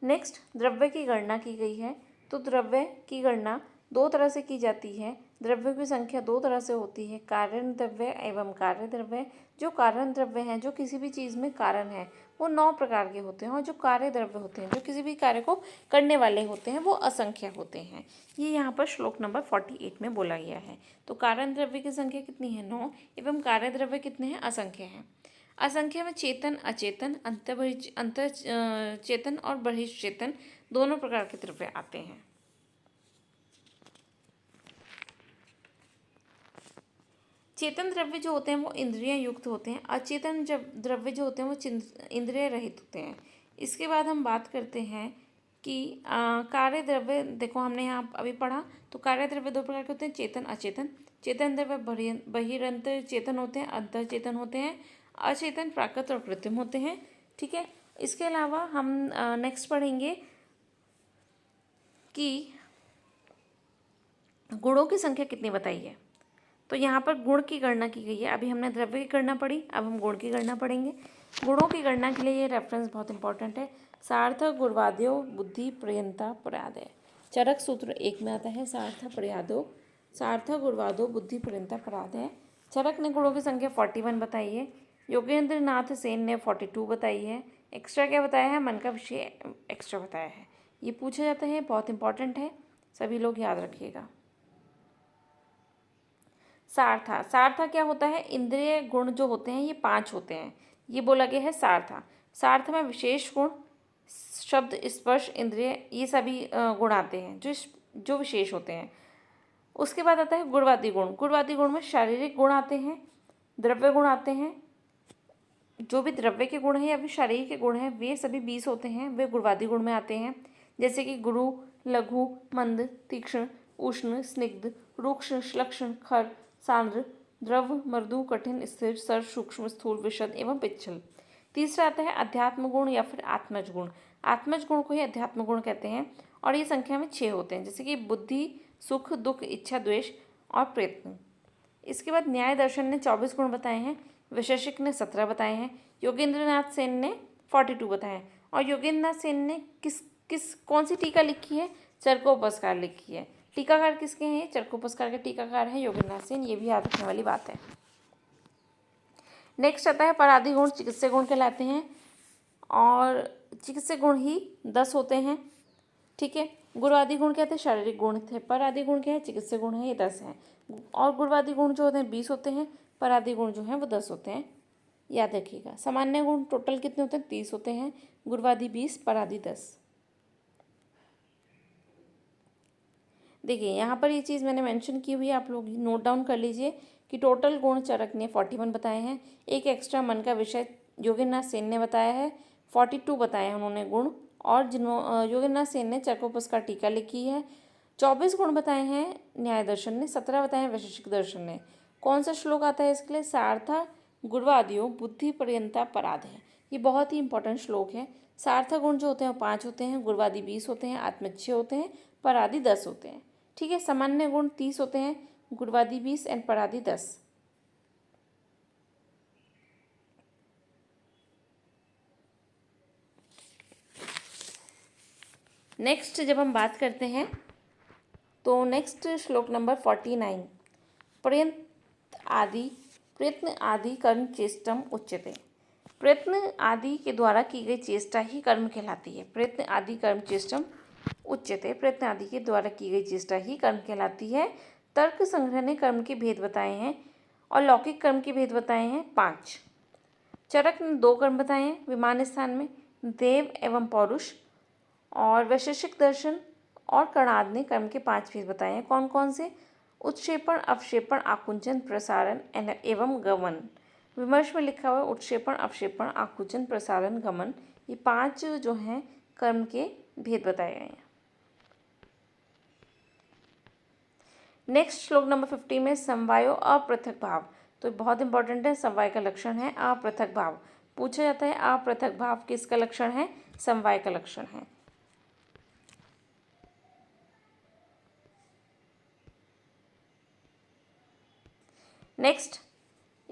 नेक्स्ट, द्रव्य की गणना की गई है। तो द्रव्य की गणना 2 तरह से की जाती है। द्रव्यों की संख्या 2 तरह से होती है, कारण द्रव्य एवं कार्य द्रव्य। जो कारण द्रव्य हैं, जो किसी भी चीज़ में कारण है, वो 9 प्रकार के होते हैं, और जो कार्य द्रव्य होते हैं, जो किसी भी कार्य को करने वाले होते हैं, वो असंख्य होते हैं। ये यहाँ पर श्लोक नंबर 48 में बोला गया है। तो कारण द्रव्य की संख्या कितनी है, 9, एवं कार्य द्रव्य कितने हैं, असंख्य हैं। असंख्य में चेतन, अचेतन, अंतर चेतन और बहिश्चेतन दोनों प्रकार के द्रव्य आते हैं। चेतन द्रव्य जो होते हैं वो इंद्रिय युक्त होते हैं। अचेतन द्रव्य जो होते हैं वो इंद्रिय रहित होते हैं। इसके बाद हम बात करते हैं कि कार्य द्रव्य। देखो, हमने यहाँ अभी पढ़ा, तो कार्य द्रव्य 2 प्रकार के होते हैं, चेतन, अचेतन। चेतन द्रव्य बहिरंतर चेतन होते हैं, अंतर चेतन होते हैं। अचेतन प्राकृत और कृत्रिम होते हैं। ठीक है। इसके अलावा हम नेक्स्ट पढ़ेंगे कि गुणों की संख्या कितनी बताई है। तो यहाँ पर गुण की गणना की गई है। अभी हमने द्रव्य की गणना पढ़ी, अब हम गुण की गणना पढ़ेंगे। गुणों की गणना के लिए ये रेफरेंस बहुत इंपॉर्टेंट है। सार्थक, गुणवाद्यो, बुद्धि, पर्यंता, परादय। चरक सूत्र 1 में आता है सार्थक, गुणवादो, बुद्धि, पर्यंता, परादय। चरक ने गुणों की संख्या 41 बताई है। योगेंद्र नाथ सेन ने 42 बताई है। एक्स्ट्रा क्या बताया है, मन का विषय एक्स्ट्रा बताया है। ये पूछा जाता है, बहुत इंपॉर्टेंट है, सभी लोग याद रखिएगा। सार्था, सार्था क्या होता है, इंद्रिय गुण जो होते हैं ये 5 होते हैं, ये बोला गया है सार्था। सार्थ में विशेष गुण, शब्द, स्पर्श, इंद्रिय, ये सभी गुण आते हैं जो विशेष होते हैं। उसके बाद आता है गुणवादी गुण। गुणवादी गुण में शारीरिक गुण आते हैं, द्रव्य गुण आते हैं, जो भी द्रव्य के गुण हैं या फिर शरीर के गुण हैं वे सभी 20 होते हैं, वे गुणवादी गुण में आते हैं। जैसे कि गुरु, लघु, मंद, तीक्ष्ण, उष्ण, स्निग्ध, रूक्ष, श्लक्ष्ण, खर, सांद्र, द्रव, मृदु, कठिन, स्थिर, सर, सूक्ष्म, स्थूल, विशद एवं पिच्छल। तीसरा आता है अध्यात्म गुण या फिर आत्मज गुण। आत्मज गुण को ही अध्यात्म गुण कहते हैं और ये संख्या में 6 होते हैं, जैसे कि बुद्धि, सुख, दुख, इच्छा, द्वेष और प्रयत्न। इसके बाद न्याय दर्शन ने 24 गुण बताए हैं, वैशेषिक ने 17 बताए हैं, योगेंद्रनाथ सेन ने 42 बताए हैं। और योगेंद्रनाथ सेन ने कौन सी टीका लिखी है? चरकोपस्कार लिखी है। टीकाकार किसके हैं? चरकोपस्कार के टीकाकार हैं योगेंद्रनाथ सेन, ये भी याद रखने वाली बात है। नेक्स्ट आता है परादि गुण, चिकित्सीय गुण कहलाते हैं और चिकित्सीय गुण ही 10 होते हैं। ठीक है, गुणवादी गुण क्या थे? शारीरिक गुण थे। परादि गुण क्या है? चिकित्सीय गुण है, ये 10 हैं। और गुणवादी गुण जो होते हैं 20 होते हैं, परादि गुण जो हैं वो 10 होते हैं, याद रखिएगा। सामान्य गुण टोटल कितने होते हैं? 30 होते हैं, गुणवादी 20, परादि 10। देखिए यहाँ पर ये चीज़ मैंने मेंशन की हुई है, आप लोग नोट डाउन कर लीजिए कि टोटल गुण चरक ने 41 बताए हैं। एक एक्स्ट्रा मन का विषय योगेंद्रनाथ सेन ने बताया है, 42 बताए हैं उन्होंने गुण। और योगेंद्रनाथ सेन ने चरकोपस्कार टीका लिखी है। 24 गुण बताए हैं न्याय दर्शन ने, 17 बताए हैं वैशेषिक दर्शन ने। कौन सा श्लोक आता है इसके लिए? सार्था गुणवादियों बुद्धि पर्यंता पराध है। ये बहुत ही इंपॉर्टेंट श्लोक है। सार्थ गुण जो होते हैं वो 5 होते हैं, गुणवादी 20 होते हैं, आत्मज 6 होते हैं, परादि 10 होते हैं। ठीक है, सामान्य गुण 30 होते हैं, गुणवादी 20 एंड परादि 10। नेक्स्ट जब हम बात करते हैं तो नेक्स्ट श्लोक नंबर 49, प्रयत्न आदि कर्म चेष्टम उच्यते। प्रयत्न आदि के द्वारा की गई चेष्टा ही कर्म कहलाती है। प्रयत्न आदि कर्म चेष्टम उच्यते, प्रयत्न आदि के द्वारा की गई चेष्टा ही कर्म कहलाती है। तर्क संग्रह ने कर्म के भेद बताए हैं और लौकिक कर्म के भेद बताए हैं 5। चरक ने 2 कर्म बताए हैं विमान स्थान में, देव एवं पौरुष। और वैशेषिक दर्शन और कणाद ने कर्म के 5 भेद बताए हैं। कौन कौन से? उत्क्षेपण, अवक्षेपण, आकुंचन, प्रसारण एवं गमन। विमर्श में लिखा हुआ है उत्क्षेपण, अवक्षेपण, आकुंचन, प्रसारण, गमन, ये 5 जो हैं कर्म के भेद बताए गए हैं। नेक्स्ट श्लोक नंबर 50 में समवायो अपृथक भाव, तो बहुत इंपॉर्टेंट है। समवाय का लक्षण है अपृथक भाव। पूछा जाता है अपृथक भाव किसका लक्षण है? समवाय का लक्षण है। नेक्स्ट,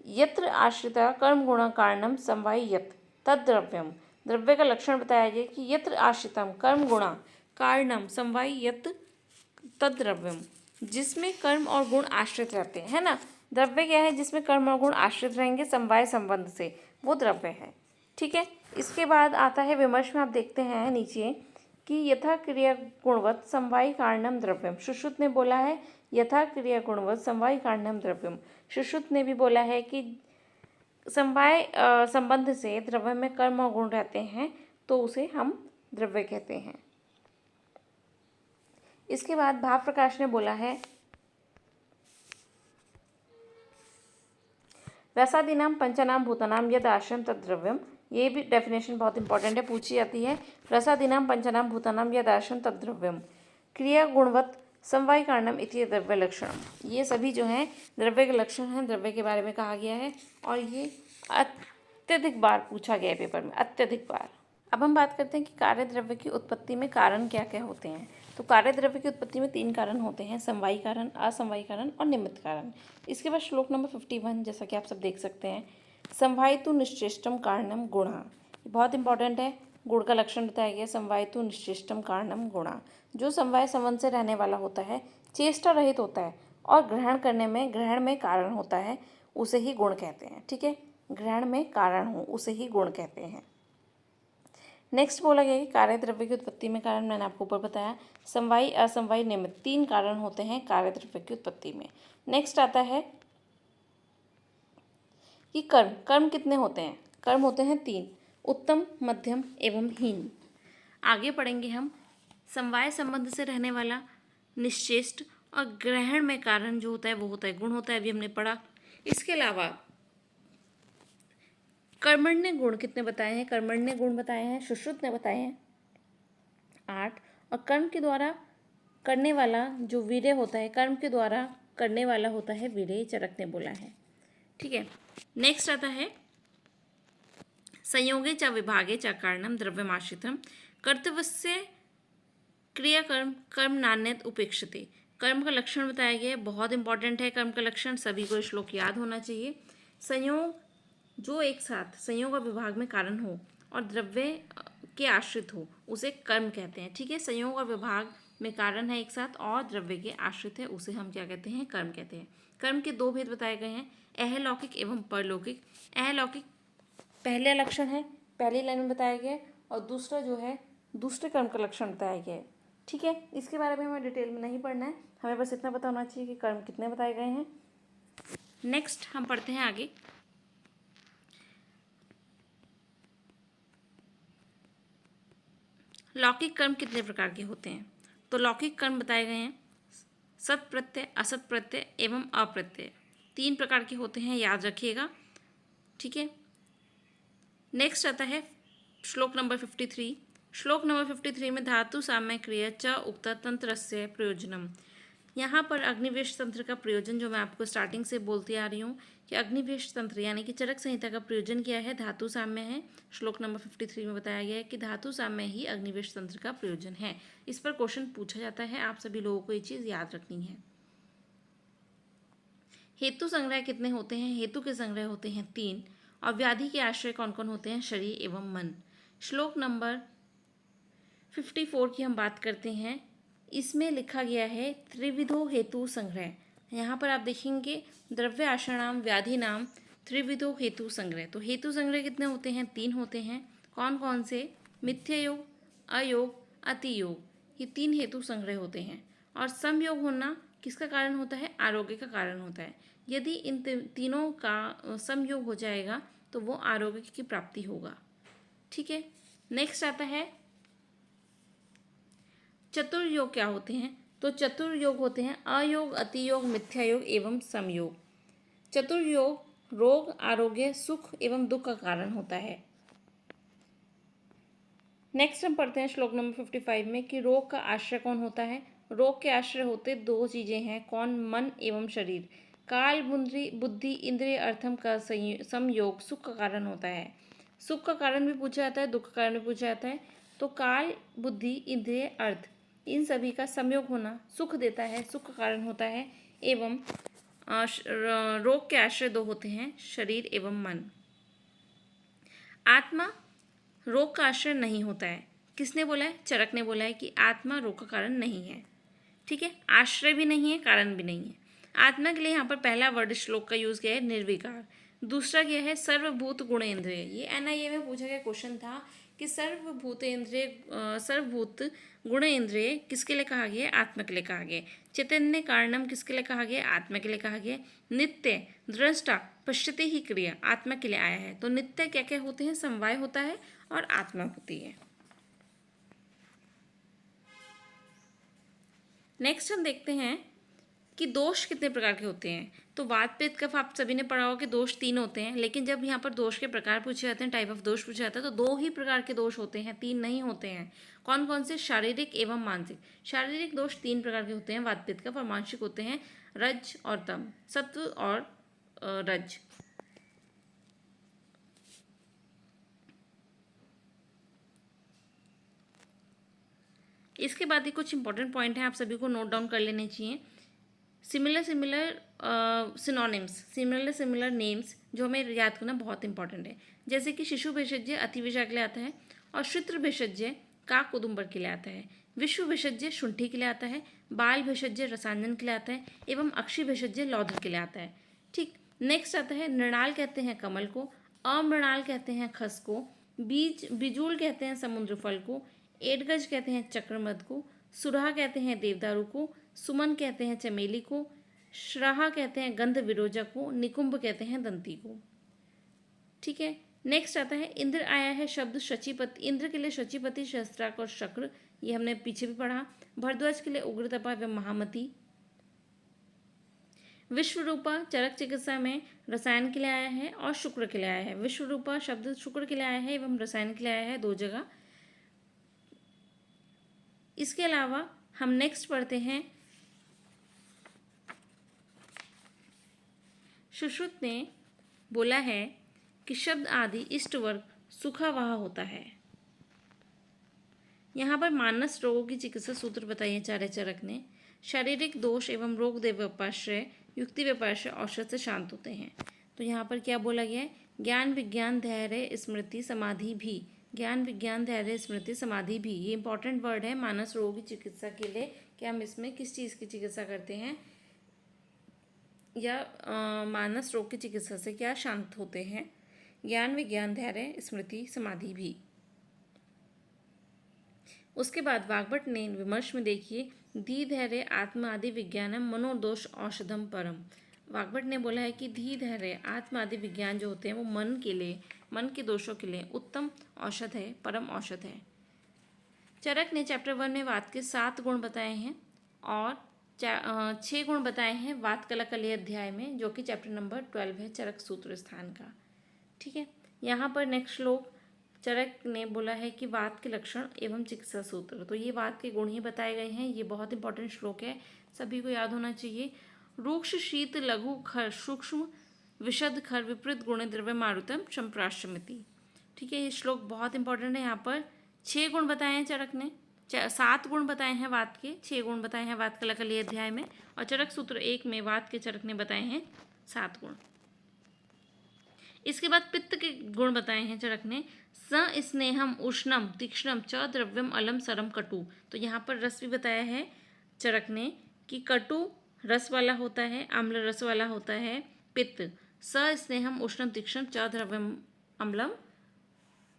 यत्र आश्रिता कर्म गुण कारणम समवाय यत तद्द्रव्यम। द्रव्य का लक्षण बताया गया कि यत्र आश्रितम कर्म गुणा कारणम समवाय यत तद्द्रव्यम, जिसमें कर्म और गुण आश्रित रहते हैं, है ना। द्रव्य क्या है? जिसमें कर्म और गुण आश्रित रहेंगे समवाय संबंध से, वो द्रव्य है। ठीक है, इसके बाद आता है विमर्श में, आप देखते हैं नीचे कि यथा क्रिया गुणवत् समवाय कारणम द्रव्यम। सुश्रुत ने बोला है यथा क्रिया गुणवत् समवाय कारणम द्रव्यम। सुश्रुत ने भी बोला है कि समवाय संबंध से द्रव्य में कर्म और गुण रहते हैं तो उसे हम द्रव्य कहते हैं। इसके बाद भाव प्रकाश ने बोला है रसादीनाम पंचनाम भूतानाम यद आश्रम तद द्रव्यम। ये भी डेफिनेशन बहुत इंपॉर्टेंट है, पूछी जाती है। रसादीनाम पंचनाम भूतानाम यद आश्रम तद द्रव्यम क्रिया गुणवत् समवाय कारणम इति द्रव्य लक्षणम। ये सभी जो हैं द्रव्य के लक्षण हैं, द्रव्य के बारे में कहा गया है और ये अत्यधिक बार पूछा गया है पेपर में, अत्यधिक बार। अब हम बात करते हैं कि कार्य द्रव्य की उत्पत्ति में कारण क्या क्या होते हैं। तो कार्य द्रव्य की उत्पत्ति में 3 कारण होते हैं, समवायी कारण, असमवायी कारण और निमित्त कारण। इसके बाद श्लोक नंबर 51, जैसा कि आप सब देख सकते हैं, समवायितु निश्चेष्टम कारणम गुणा। बहुत इंपॉर्टेंट है, गुण का लक्षण बताया गया समवायितु निश्चेष्टम कारणम गुणा। जो समवाय संबंध से रहने वाला होता है, चेष्टा रहित होता है और ग्रहण में कारण होता है, उसे ही गुण कहते हैं। ठीक है, ग्रहण में कारण हो उसे ही गुण कहते हैं। नेक्स्ट बोला गया कि कार्य द्रव्य की उत्पत्ति में कारण मैंने आपको ऊपर बताया, समवायी, असमवायी, निमित्त, 3 कारण होते हैं कार्य द्रव्य की उत्पत्ति में। नेक्स्ट आता है कि कर्म कितने होते हैं? कर्म होते हैं 3, उत्तम, मध्यम एवं हीन। आगे पढ़ेंगे हम समवाय संबंध से रहने वाला, निश्चेष्ट और ग्रहण में कारण जो होता है वो होता है गुण होता है, अभी हमने पढ़ा। इसके अलावा कर्मण्य गुण कितने बताए हैं? कर्मण्य गुण बताए हैं, सुश्रुत ने बताए हैं 8। और कर्म के द्वारा करने वाला जो वीर्य होता है, कर्म के द्वारा करने वाला होता है वीर्य, चरक ने बोला है। ठीक है, नेक्स्ट आता है संयोगे च विभागे च कारणम द्रव्यमाश्रितम कर्तव्यस्य क्रियाकर्म कर्म नान्यत उपेक्षते। कर्म का लक्षण बताया गया है, बहुत इंपॉर्टेंट है कर्म का लक्षण, सभी को श्लोक याद होना चाहिए। संयोग जो एक साथ संयोग और विभाग में कारण हो और द्रव्य के आश्रित हो उसे कर्म कहते हैं। ठीक है, संयोग और विभाग में कारण है एक साथ और द्रव्य के आश्रित है उसे हम क्या कहते हैं? कर्म कहते हैं। कर्म के दो भेद बताए गए हैं, अहलौकिक एवं परलौकिक। अहलौकिक पहले लक्षण है, पहली लाइन में बताया गया है, और दूसरा जो है दूसरे कर्म का लक्षण बताया गया है। ठीक है, इसके बारे में हमें डिटेल में नहीं पढ़ना है, हमें बस इतना पता होना चाहिए कि कर्म कितने बताए गए हैं। नेक्स्ट हम पढ़ते हैं आगे। लौकिक कर्म कितने प्रकार के होते हैं? तो लौकिक कर्म बताए गए हैं सत प्रत्यय, असत प्रत्यय एवं अप्रत्यय, 3 प्रकार के होते हैं, याद रखिएगा। ठीक है, नेक्स्ट आता है श्लोक नंबर 53। श्लोक नंबर 53 में धातु साम्य क्रिया च उक्त तंत्रस्य प्रयोजनम। यहाँ पर अग्निवेश तंत्र का प्रयोजन जो मैं आपको स्टार्टिंग से बोलती आ रही हूँ कि अग्निवेश तंत्र यानी कि चरक संहिता का प्रयोजन क्या है? धातु साम्य है। श्लोक नंबर 53 में बताया गया है कि धातु साम्य ही अग्निवेश तंत्र का प्रयोजन है। इस पर क्वेश्चन पूछा जाता है, आप सभी लोगों को ये चीज़ याद रखनी है। हेतु संग्रह कितने होते हैं? हेतु के संग्रह होते हैं 3। और व्याधि के आश्रय कौन कौन होते हैं? शरीर एवं मन। श्लोक नंबर 54 की हम बात करते हैं, इसमें लिखा गया है त्रिविधो हेतु संग्रह। यहाँ पर आप देखेंगे द्रव्य आश्रणाम व्याधि नाम त्रिविधो हेतु संग्रह। तो हेतु संग्रह कितने होते हैं? 3 होते हैं। कौन कौन से? मिथ्य योग, अयोग, अतियोग, ये 3 हेतु संग्रह होते हैं। और समयोग होना किसका कारण होता है? आरोग्य का कारण होता है। यदि इन तीनों का समयोग हो जाएगा तो वो आरोग्य की प्राप्ति होगा। ठीक है, नेक्स्ट आता है चतुर्योग क्या होते हैं? तो चतुर्योग होते हैं अयोग, अतियोग, मिथ्यायोग एवं समयोग। चतुर्योग रोग, आरोग्य, सुख एवं दुख का कारण होता है। नेक्स्ट हम पढ़ते हैं श्लोक नंबर 55 में कि रोग का आश्रय कौन होता है? रोग के आश्रय होते 2 चीजें हैं, कौन? मन एवं शरीर। काल बुद्धि इंद्रिय अर्थम का समयोग सुख का कारण होता है। सुख का कारण भी पूछा जाता है, दुख का कारण भी पूछा जाता है। तो काल बुद्धि इंद्रिय अर्थ इन सभी का संयोग होना सुख देता है, सुख का कारण होता है। एवं रोग के आश्रय 2 होते हैं, शरीर एवं मन। आत्मा रोग का आश्रय नहीं होता है। किसने बोला है? चरक ने बोला है कि आत्मा रोग का कारण नहीं है। ठीक है, आश्रय भी नहीं है, कारण भी नहीं है। आत्मा के लिए यहाँ पर पहला वर्ड श्लोक का यूज किया है निर्विकार। दूसरा क्या है? सर्वभूत गुणेंद्रिय। ये NIA में पूछा गया क्वेश्चन था कि सर्वभूत गुणेंद्रिय किसके लिए कहा गया? आत्मा के लिए कहा गया। चैतन्य कारणम किसके लिए कहा गया? आत्मा के लिए कहा गया। नित्य दृष्टा पश्यते ही क्रिया आत्मा के लिए आया है। तो नित्य क्या क्या होते हैं? समवाय होता है और आत्मा होती है। नेक्स्ट हम देखते हैं कि दोष कितने प्रकार के होते हैं। तो वात पित्त कफ आप सभी ने पढ़ा होगा कि दोष 3 होते हैं, लेकिन जब यहाँ पर दोष के प्रकार पूछे जाते हैं, टाइप ऑफ दोष पूछा जाता है, तो 2 ही प्रकार के दोष होते हैं, 3 नहीं होते हैं। कौन कौन से? शारीरिक एवं मानसिक। शारीरिक दोष 3 प्रकार के होते हैं, वात पित्त कफ, और मानसिक होते हैं रज और तम, सत्व और रज। इसके बाद ही कुछ इंपॉर्टेंट पॉइंट हैं, आप सभी को नोट डाउन कर लेने चाहिए। सिमिलर सिमिलर नेम्स जो हमें याद करना बहुत इंपॉर्टेंट है। जैसे कि शिशु भेषज अतिविषा के लिए आता है, और शुत्र भेषज काक उदुम्बर के लिए आता है। विश्व भेषज शुंठी के लिए आता है, बाल भेषज रसांजन के लिए आता है, एवं अक्षी भेषज लौधर के लिए आता है। ठीक, नेक्स्ट आता है नृणाल कहते हैं कमल को, अमृणाल कहते हैं खस को, बिजूल कहते हैं समुद्र फल को, एडगज कहते हैं चक्रमद को, सुरहा कहते हैं देवदारू को, सुमन कहते हैं चमेली को, श्राहा कहते हैं गंध विरोजा को, निकुंभ कहते हैं दंती को। ठीक है, नेक्स्ट आता है इंद्र आया है शब्द शचीपति। इंद्र के लिए शचीपति, शस्त्राक और शक्र, ये हमने पीछे भी पढ़ा। भरद्वाज के लिए उग्रतपा व महामती। विश्वरूपा चरक चिकित्सा में रसायन के लिए आया है और शुक्र के लिए आया है। विश्वरूपा शब्द शुक्र के लिए आया है एवं रसायन के लिए आया है 2 जगह। इसके अलावा हम नेक्स्ट पढ़ते हैं, सुश्रुत ने बोला है कि शब्द आदि इष्ट वर्ग सुखावह होता है। यहाँ पर मानस रोगों की चिकित्सा सूत्र बताइए आचार्य चरक ने। शारीरिक दोष एवं रोग देव व्यापाश्रय युक्ति व्यापाश्रय औषध से शांत होते हैं। तो यहाँ पर क्या बोला गया है, ज्ञान विज्ञान धैर्य स्मृति समाधि भी। ज्ञान विज्ञान धैर्य स्मृति समाधि भी, ये इंपॉर्टेंट वर्ड है मानस रोगों की चिकित्सा के लिए कि हम इसमें किस चीज़ की चिकित्सा करते हैं या मानस रोग की चिकित्सा से क्या शांत होते हैं। ज्ञान विज्ञान धैर्य स्मृति समाधि भी। उसके बाद वाग्भट ने विमर्श में देखिए, धी धैर्य आत्म आदि विज्ञानम मनोदोष औषधम परम। वाग्भट ने बोला है कि धी धैर्य आत्म आदि विज्ञान जो होते हैं वो मन के लिए, मन के दोषों के लिए उत्तम औषध है, परम औषध है। चरक ने चैप्टर 1 में वात के 7 गुण बताए हैं और 6 गुण बताए हैं वात कला कली अध्याय में, जो कि चैप्टर नंबर 12 है चरक सूत्र स्थान का। ठीक है, यहाँ पर नेक्स्ट श्लोक चरक ने बोला है कि वात के लक्षण एवं चिकित्सा सूत्र। तो ये वात के गुण ही बताए गए हैं। ये बहुत इंपॉर्टेंट श्लोक है, सभी को याद होना चाहिए। रूक्ष शीत लघु खर सूक्ष्म विशद खर विपरीत गुण द्रव्य मारुतम संप्राश्रमिति। ठीक है, ये श्लोक बहुत इंपॉर्टेंट है। यहाँ पर 6 गुण बताए हैं चरक ने, 7 गुण बताए हैं वात के, 6 गुण बताए हैं वात कला कली अध्याय में, और चरक सूत्र 1 में वात के चरक ने बताए हैं 7 गुण। इसके बाद पित्त के गुण बताए हैं चरक ने, स स्नेहम उष्णम तीक्ष्णम च द्रव्यम अलम सरम कटु। तो यहाँ पर रस भी बताया है चरक ने कि कटु रस वाला होता है, अम्ल रस वाला होता है पित्त। स स्नेहम उष्णम तीक्ष्णम च द्रव्यम अम्लम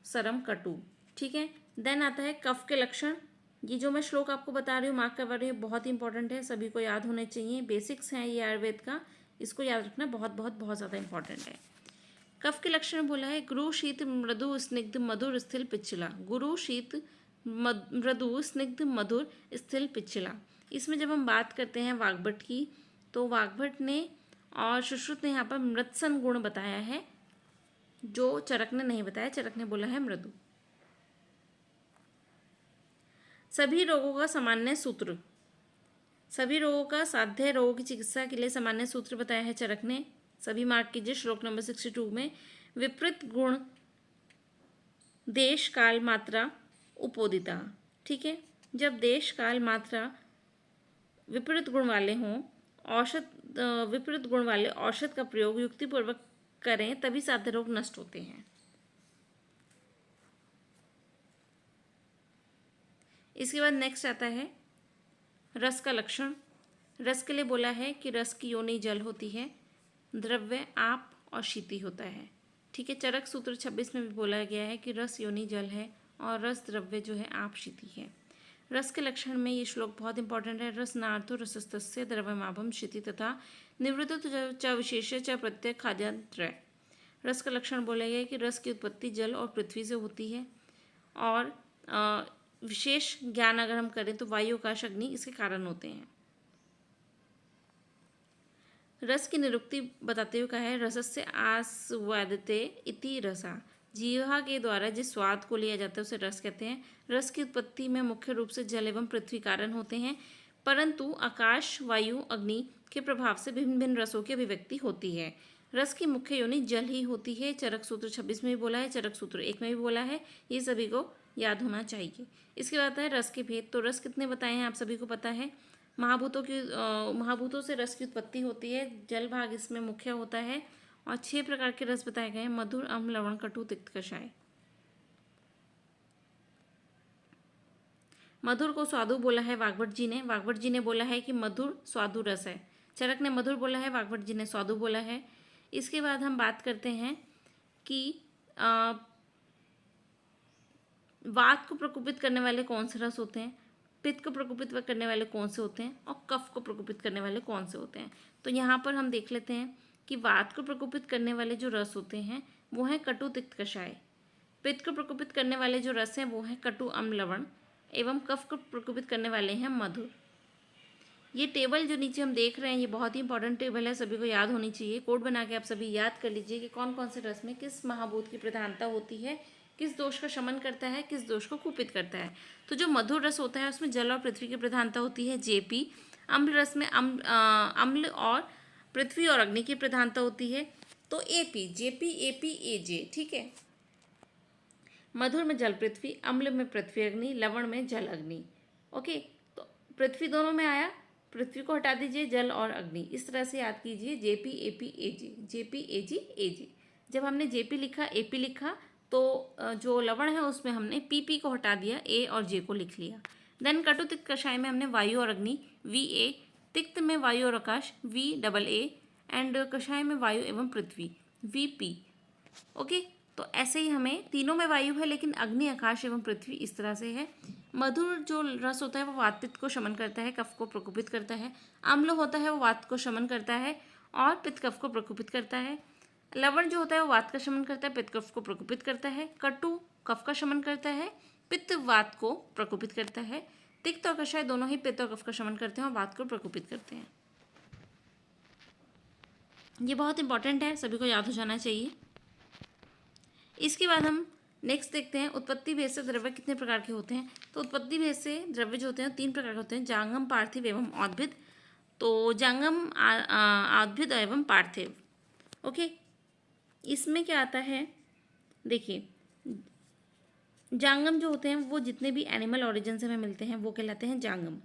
सरम कटु। ठीक है, देन आता है कफ के लक्षण। ये जो मैं श्लोक आपको बता रही हूँ, मार्क करवा रही हूँ, बहुत इंपॉर्टेंट है, सभी को याद होने चाहिए, बेसिक्स हैं ये आयुर्वेद का, इसको याद रखना बहुत बहुत बहुत ज़्यादा इंपॉर्टेंट है। कफ के लक्षण बोला है, गुरु शीत मृदु स्निग्ध मधुर स्थिल पिछला। गुरु शीत मृदु स्निग्ध मधुर स्थिल पिछला। इसमें जब हम बात करते हैं वाग्भट की, तो वाग्भट ने और सुश्रुत ने यहाँ पर मृत्सन गुण बताया है, जो चरक ने नहीं बताया। चरक ने बोला है मृदु। सभी रोगों का सामान्य सूत्र, सभी रोगों का साध्य रोगों की चिकित्सा के लिए सामान्य सूत्र बताया है चरक ने। सभी मार्क कीजिए श्लोक नंबर 62 में। विपरीत गुण देश काल मात्रा उपोदिता। ठीक है, जब देश काल मात्रा विपरीत गुण वाले हों, विपरीत गुण वाले औषध का प्रयोग युक्तिपूर्वक करें, तभी साध्य रोग नष्ट होते हैं। इसके बाद नेक्स्ट आता है रस का लक्षण। रस के लिए बोला है कि रस की योनि जल होती है, द्रव्य आप और शीति होता है। ठीक है, चरक सूत्र 26 में भी बोला गया है कि रस योनि जल है और रस द्रव्य जो है आप शीति है। रस के लक्षण में ये श्लोक बहुत इंपॉर्टेंट है। रस नार्थो रसस्तस्य द्रव्यमाभम शिति तथा निवृत्त च विशेष च प्रत्यय खाद्यान्त्रय। रस का लक्षण बोला गया है कि रस की उत्पत्ति जल और पृथ्वी से होती है, और विशेष ज्ञान अगर हम करें तो वायु आकाश अग्नि इसके कारण होते हैं। रस की निरुक्ति बताते हुए कहा है, रसस्य आस्वादते इति रसा। जीवा के द्वारा जिस स्वाद को लिया जाता है उसे रस कहते हैं। रस की उत्पत्ति में मुख्य रूप से जल एवं पृथ्वी कारण होते हैं, परंतु आकाश वायु अग्नि के प्रभाव से भिन्न भिन्न रसों की अभिव्यक्ति होती है। रस की मुख्य योनि जल ही होती है। चरक सूत्र 26 में भी बोला है, चरक सूत्र 1 में भी बोला है, ये सभी को याद होना चाहिए। इसके बाद है रस के भेद। तो रस कितने बताए हैं आप सभी को पता है। महाभूतों से रस की उत्पत्ति होती है, जल भाग इसमें मुख्य होता है, और 6 प्रकार के रस बताए गए हैं, मधुर अम्ल लवण कटु तिक्त कषाय। मधुर को स्वादु बोला है वाग्भट जी ने। वाग्भट जी ने बोला है कि मधुर स्वादु रस है। चरक ने मधुर बोला है, वाग्भट जी ने स्वादु बोला है। इसके बाद हम बात करते हैं कि वात को प्रकोपित करने वाले कौन से रस होते हैं, पित्त को प्रकोपित करने वाले कौन से होते हैं, और कफ को प्रकोपित करने वाले कौन से होते हैं। तो यहाँ पर हम देख लेते हैं कि वात को प्रकोपित करने वाले जो रस होते हैं वो हैं कटु तिक्त कषाय। पित्त को प्रकोपित करने वाले जो रस हैं वो हैं कटु अम्ल लवण, एवं कफ को प्रकोपित करने वाले हैं मधुर। ये टेबल जो नीचे हम देख रहे हैं ये बहुत ही इंपॉर्टेंट टेबल है, सभी को याद होनी चाहिए। कोड बना के आप सभी याद कर लीजिए कि कौन कौन से रस में किस महाभूत की प्रधानता होती है, किस दोष का शमन करता है, किस दोष को कुपित करता है। तो जो मधुर रस होता है उसमें जल और पृथ्वी की प्रधानता होती है जेपी। अम्ल रस में अम्ल और पृथ्वी और अग्नि की प्रधानता होती है, तो एपी, जेपी, एपी, एजे, ठीक है। मधुर में जल पृथ्वी, अम्ल में पृथ्वी अग्नि, लवण में जल अग्नि। ओके, तो पृथ्वी दोनों में आया, पृथ्वी को हटा दीजिए, जल और अग्नि, इस तरह से याद कीजिए जेपी एपी एजे, जेपी एजी एजे। जब हमने जेपी लिखा, एपी लिखा, तो जो लवण है उसमें हमने पीपी को हटा दिया, ए और जे को लिख लिया। देन कटु तिक्त कषाय में हमने वायु और अग्नि, वी ए, तिक्त में वायु और आकाश, वी डबल ए, एंड कषाय में वायु एवं पृथ्वी, वी पी। ओके, तो ऐसे ही हमें तीनों में वायु है लेकिन अग्नि, आकाश एवं पृथ्वी इस तरह से है। मधुर जो रस होता है वो वात पित्त को शमन करता है, कफ को प्रकोपित करता है। अम्ल होता है वो वात को शमन करता है और पित्त कफ को प्रकोपित करता है। लवण जो होता है वो वात का शमन करता है, पित्त कफ को प्रकोपित करता है। कटु कफ का शमन करता है, पित्त वात को प्रकोपित करता है। तिक्त और कषाय दोनों ही पित्त और कफ का शमन करते हैं और वात को प्रकोपित करते हैं। ये बहुत इंपॉर्टेंट है, सभी को याद हो जाना चाहिए। इसके बाद हम नेक्स्ट देखते हैं उत्पत्ति भेद से द्रव्य कितने प्रकार के होते हैं। तो उत्पत्ति भेद से द्रव्य जो होते हैं 3 प्रकार के होते हैं, जांगम, पार्थिव एवं औद्भिद। तो जांगम, औद्भिद एवं पार्थिव। ओके, इसमें क्या आता है, देखिए जांगम जो होते हैं वो जितने भी एनिमल ओरिजिन से हमें मिलते हैं वो कहलाते हैं जांगम।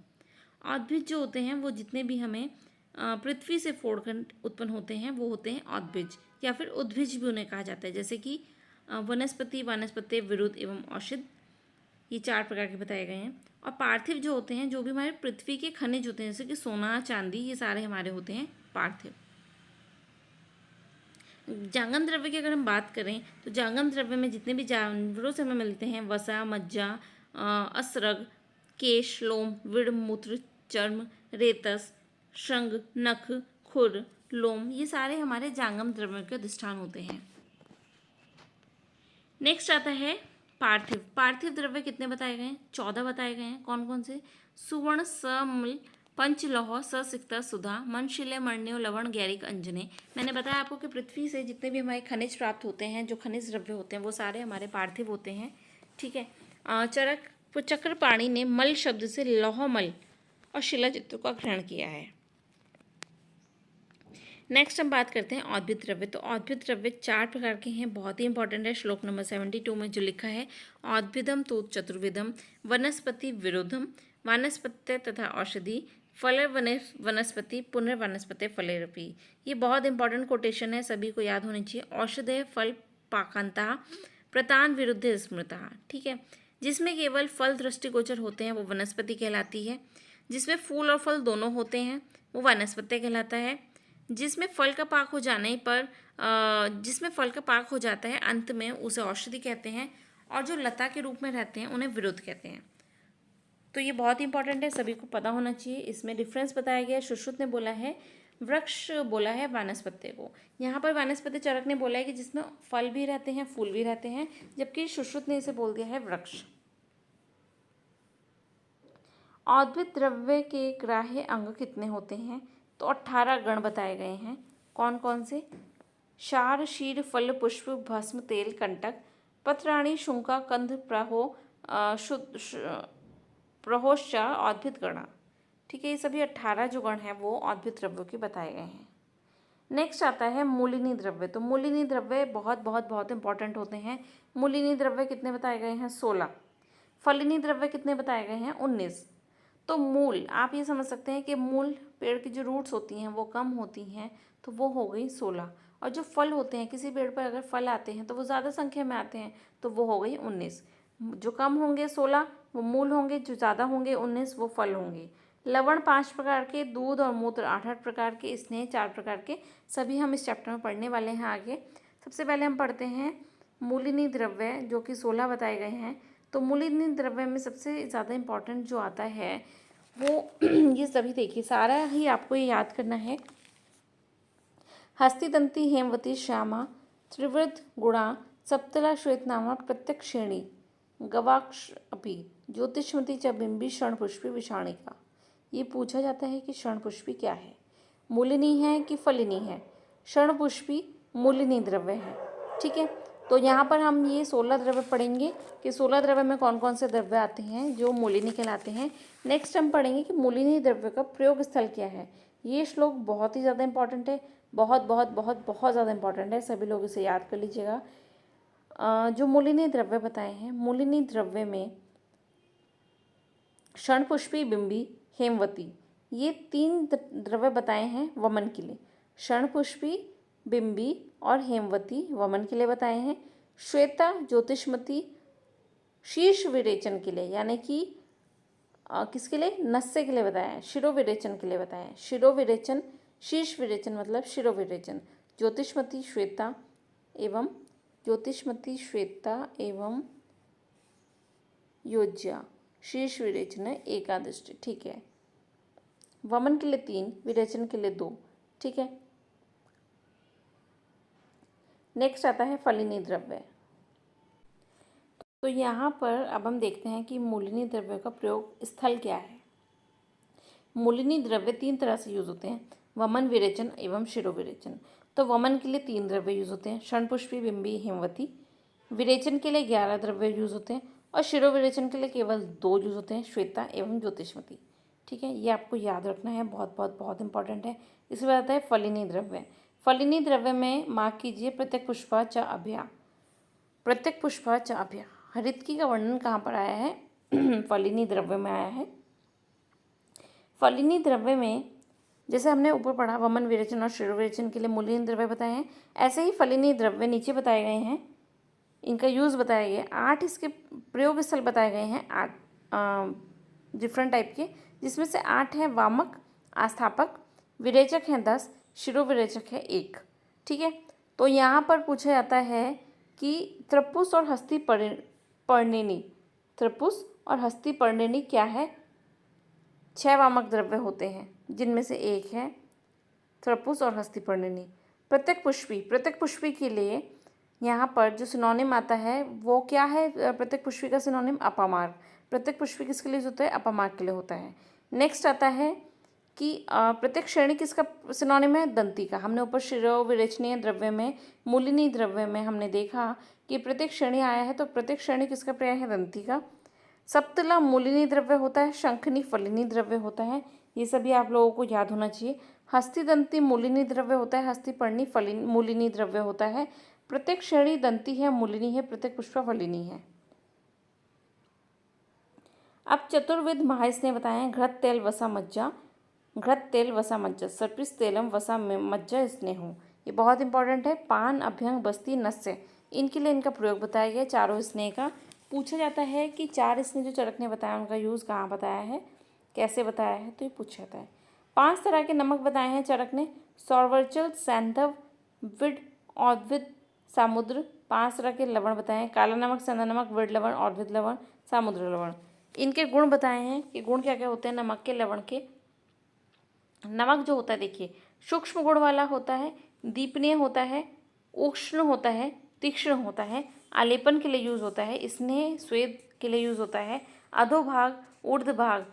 औद्भिद जो होते हैं वो जितने भी हमें पृथ्वी से फोड़कर उत्पन्न होते हैं वो होते हैं औद्भिज, या फिर उद्भिज भी उन्हें कहा जाता है, जैसे कि वनस्पति, वानस्पत्य, विरुद्ध एवं औषध, ये 4 प्रकार के बताए गए हैं। और पार्थिव जो होते हैं जो भी हमारे पृथ्वी के खनिज होते हैं, जैसे कि सोना, चांदी, ये सारे हमारे होते हैं पार्थिव। जांगम द्रव्य की अगर हम बात करें तो जांगम द्रव्य में जितने भी जानवरों से हमें मिलते हैं, वसा, मज्जा, असरग, केश, लोम, विड़, मूत्र, चर्म, रेतस, श्रृंग, नख, खुर, लोम, ये सारे हमारे जांगम द्रव्य के अधिष्ठान होते हैं। नेक्स्ट आता है पार्थिव। पार्थिव द्रव्य कितने बताए गए हैं? 14 बताए गए हैं। कौन कौन से? सुवर्ण, समूल, पंचलौह, ससिक्ता, सुधा, मनशिले, मण्यो, लवण, गैरिक, अंजने। मैंने बताया आपको कि पृथ्वी से जितने भी हमारे खनिज प्राप्त होते हैं, जो खनिज द्रव्य होते हैं, वो सारे हमारे पार्थिव होते हैं। ठीक है। चक्रपाणि ने मल शब्द से लौहमल और शिला चित्र का ग्रहण किया है। नेक्स्ट हम बात करते हैं औद्भिद द्रव्य। तो औद्भिद द्रव्य 4 प्रकार के हैं, बहुत ही इंपॉर्टेंट है। श्लोक नंबर 72 में जो लिखा है, औद्भिदम तो चतुर्विधम, वनस्पति विरुद्धम, वानस्पत्य तथा औषधि, फल वनस्पति पुनर्वनस्पति फलेरपि। ये बहुत इंपॉर्टेंट कोटेशन है, सभी को याद होनी चाहिए। औषधे फल पाकांता प्रतान विरुद्ध स्मृता। ठीक है। जिसमें केवल फल दृष्टिगोचर होते हैं वो वनस्पति कहलाती है। जिसमें फूल और फल दोनों होते हैं वो वानस्पत्य कहलाता है। जिसमें फल का पाक हो जाने पर जिसमें फल का पाक हो जाता है अंत में उसे औषधि कहते हैं, और जो लता के रूप में रहते हैं उन्हें विरुद्ध कहते हैं। तो ये बहुत इंपॉर्टेंट है, सभी को पता होना चाहिए। इसमें डिफरेंस बताया गया है। सुश्रुत ने बोला है वृक्ष, बोला है वानस्पत्य को। यहाँ पर वानस्पत्य चरक ने बोला है कि जिसमें फल भी रहते हैं, फूल भी रहते हैं, जबकि सुश्रुत ने इसे बोल दिया है वृक्ष। औद्भिद द्रव्य के ग्राह्य अंग कितने होते हैं? तो 18 गण बताए गए हैं। कौन कौन से? क्षार, शीर, फल, पुष्प, भस्म, तेल, कंटक, पत्राणि, शुंका, कंध, प्रहोश्चा, औद्भिद गणा। ठीक है, ये सभी 18 जो गण हैं वो औद्भिद द्रव्यों के बताए गए हैं। नेक्स्ट आता है मूलिनी द्रव्य। तो मूलिनी द्रव्य बहुत बहुत बहुत इंपॉर्टेंट होते हैं। मूलिनी द्रव्य कितने बताए गए हैं? 16। फलिनी द्रव्य कितने बताए गए हैं? 19। तो मूल, आप ये समझ सकते हैं कि मूल पेड़ की जो रूट्स होती हैं वो कम होती हैं, तो वो हो गई 16। और जो फल होते हैं, किसी पेड़ पर अगर फल आते हैं तो वो ज़्यादा संख्या में आते हैं, तो वो हो गई 19। जो कम होंगे 16 वो मूल होंगे, जो ज़्यादा होंगे 19 वो फल होंगे। लवण 5 प्रकार के, दूध और मूत्र 8-8 प्रकार के, स्नेह 4 प्रकार के, सभी हम इस चैप्टर में पढ़ने वाले हैं आगे। सबसे पहले हम पढ़ते हैं मूलिनी द्रव्य, जो कि 16 बताए गए हैं। तो मूलिनी द्रव्य में सबसे ज़्यादा इम्पॉर्टेंट जो आता है वो ये सभी देखिए, सारा ही आपको ये याद करना है। हस्तिदंती, हेमवती, श्यामा, त्रिवृत, गुणा, सप्तला, श्वेतनामा, प्रत्यक्षेणी, गवाक्ष अपि, ज्योतिषमती च बिंबी, शरणपुष्पी, विषाणिका। ये पूछा जाता है कि शणपुष्पी क्या है, मूलिनी है कि फलिनी है। शणपुष्पी मूलिनी द्रव्य है। ठीक है, तो यहाँ पर हम ये 16 द्रव्य पढ़ेंगे कि 16 द्रव्य में कौन कौन से द्रव्य आते हैं जो मूलिनी कहलाते हैं। नेक्स्ट हम पढ़ेंगे कि मूलिनी द्रव्य का प्रयोग स्थल क्या है। ये श्लोक बहुत ही ज़्यादा इंपॉर्टेंट है, बहुत बहुत बहुत बहुत ज़्यादा इंपॉर्टेंट है, सभी लोग इसे याद कर लीजिएगा। जो मूलिनी द्रव्य बताए हैं, मूलिनी द्रव्य में शणपुष्पी, बिंबी, हेमवती, ये 3 द्रव्य बताए हैं वमन के लिए। शणपुष्पी, बिंबी और हेमवती वमन के लिए बताए हैं। श्वेता, ज्योतिषमती शीर्ष विरेचन के लिए, यानी कि किसके लिए, नस्य के लिए बताया है, शिरोविरेचन के लिए बताया है। शिरोविरेचन, शीर्ष विरेचन मतलब शिरोविरेचन। ज्योतिषमती श्वेता एवं योज्या, शीर्ष विरेचन है एकादृष्टि। ठीक है, वमन के लिए 3, विरेचन के लिए 2। ठीक है, नेक्स्ट आता है फलिनी द्रव्य। तो यहाँ पर अब हम देखते हैं कि मूलिनी द्रव्य का प्रयोग स्थल क्या है। मूलिनी द्रव्य 3 तरह से यूज होते हैं, वमन, विरेचन एवं शिरोविरेचन। तो वमन के लिए 3 द्रव्य यूज होते हैं, शणपुष्पी, बिंबी, हेमवती। विरेचन के लिए 11 द्रव्य यूज होते हैं और शिरोविरेचन के लिए केवल 2 यूज होते हैं, श्वेता एवं ज्योतिषमती। ठीक है, ये आपको याद रखना है, बहुत बहुत बहुत इंपॉर्टेंट है। इसके बाद आता है फलिनी द्रव्य। फलिनी द्रव्य में मार्क कीजिए प्रत्येक पुष्पा च अभ्या। प्रत्येक पुष्पा च अभ्या, हरितकी का वर्णन कहाँ पर आया है? फलिनी द्रव्य में आया है। फलिनी द्रव्य में जैसे हमने ऊपर पढ़ा वमन, विरेचन और शिरोविरेचन के लिए मूलिनी द्रव्य बताए हैं, ऐसे ही फलिनी द्रव्य नीचे बताए गए हैं, इनका यूज़ बताया गया है। 8 इसके प्रयोग स्थल बताए गए हैं, 8 डिफरेंट टाइप के, जिसमें से 8 हैं वामक, आस्थापक, विरेचक हैं 10, शिरोविरेचक है 1। ठीक है, तो यहाँ पर पूछा जाता है कि त्रपुस और हस्ती पर्णिनी, त्रपुस और हस्ती पर्णिनी क्या है? 6 वामक द्रव्य होते हैं, जिनमें से एक है त्रपुस और हस्ती पर्णिनी। प्रत्येक पुष्पी के लिए यहाँ पर जो सिनोनिम आता है वो क्या है? प्रत्येक पुष्पी का सिनोनिम अपामार्ग। प्रत्येक पुष्पी किसके लिए होता है? अपामार्ग के लिए होता है। नेक्स्ट आता है कि प्रत्येक श्रेणी किसका सिनोनिम है? दंती का। हमने ऊपर शिरोविरेचनीय द्रव्य में, मूलिनी द्रव्य में हमने देखा कि प्रत्येक श्रेणी आया है, तो प्रत्येक श्रेणी किसका पर्याय है? दंती का। सप्तला मूलिनी द्रव्य होता है, शंखनी फलिनी द्रव्य होता है, ये सभी आप लोगों को याद होना चाहिए। हस्तिदंती मूलिनी द्रव्य होता है, हस्तिपर्णी फलिनी मूलिनी द्रव्य होता है। प्रत्येक श्रेणी दंती है, मूलिनी है, प्रत्येक पुष्पा फलिनी है। अब चतुर्विध महास्नेह बताए हैं, घृत तेल वसा मज्जा, घृत तेल वसा मज्जा, सर्पिस तेलम वसा मज्जा स्नेहो, ये बहुत इंपॉर्टेंट है। पान, अभ्यंग, बस्ती, नस्य, इनके लिए इनका प्रयोग बताया गया, चारों स्नेह का। पूछा जाता है कि 4 स्नेह जो चरक ने बताया उनका यूज़ कहाँ बताया है, कैसे बताया है, तो ये पूछा जाता है। 5 तरह के नमक बताए हैं चरक ने, सौरवर्चल, सैंधव, विड, औद्विद, सामुद्र। 5 तरह के लवण बताए हैं, काला नमक, सेंधा नमक, विड लवण, औद्विद लवण, सामुद्र लवण। इनके गुण बताए हैं कि गुण क्या क्या होते हैं नमक के, लवण के। नमक जो होता है देखिए, सूक्ष्म गुण वाला होता है, दीपनीय होता है, उष्ण होता है, तीक्ष्ण होता है, आलेपन के लिए यूज़ होता है, स्नेह स्वेद के लिए यूज़ होता है, अधोभाग, ऊर्ध्वभाग,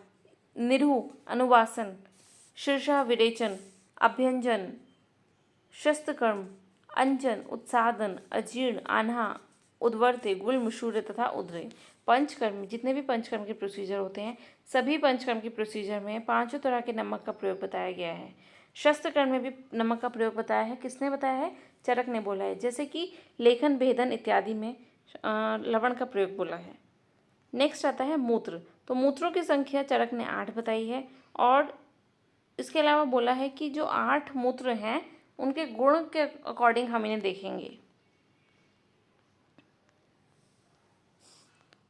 निरहु, अनुवासन, शीर्षा, विरेचन, अभ्यंजन, शस्त्रकर्म, अंजन, उत्सादन, अजीर्ण, आन्हा, उद्वर्ते, गुल्म, शूर्य तथा उद्रे। पंचकर्म, जितने भी पंचकर्म के प्रोसीजर होते हैं, सभी पंचकर्म के प्रोसीजर में 5 तरह के नमक का प्रयोग बताया गया है। शस्त्रकर्म में भी नमक का प्रयोग बताया है, किसने बताया है? चरक ने बोला है। जैसे कि लेखन, भेदन इत्यादि में लवण का प्रयोग बोला है। नेक्स्ट आता है मूत्र। तो मूत्रों की संख्या चरक ने 8 बताई है, और इसके अलावा बोला है कि जो 8 मूत्र हैं उनके गुण के अकॉर्डिंग हम इन्हें देखेंगे।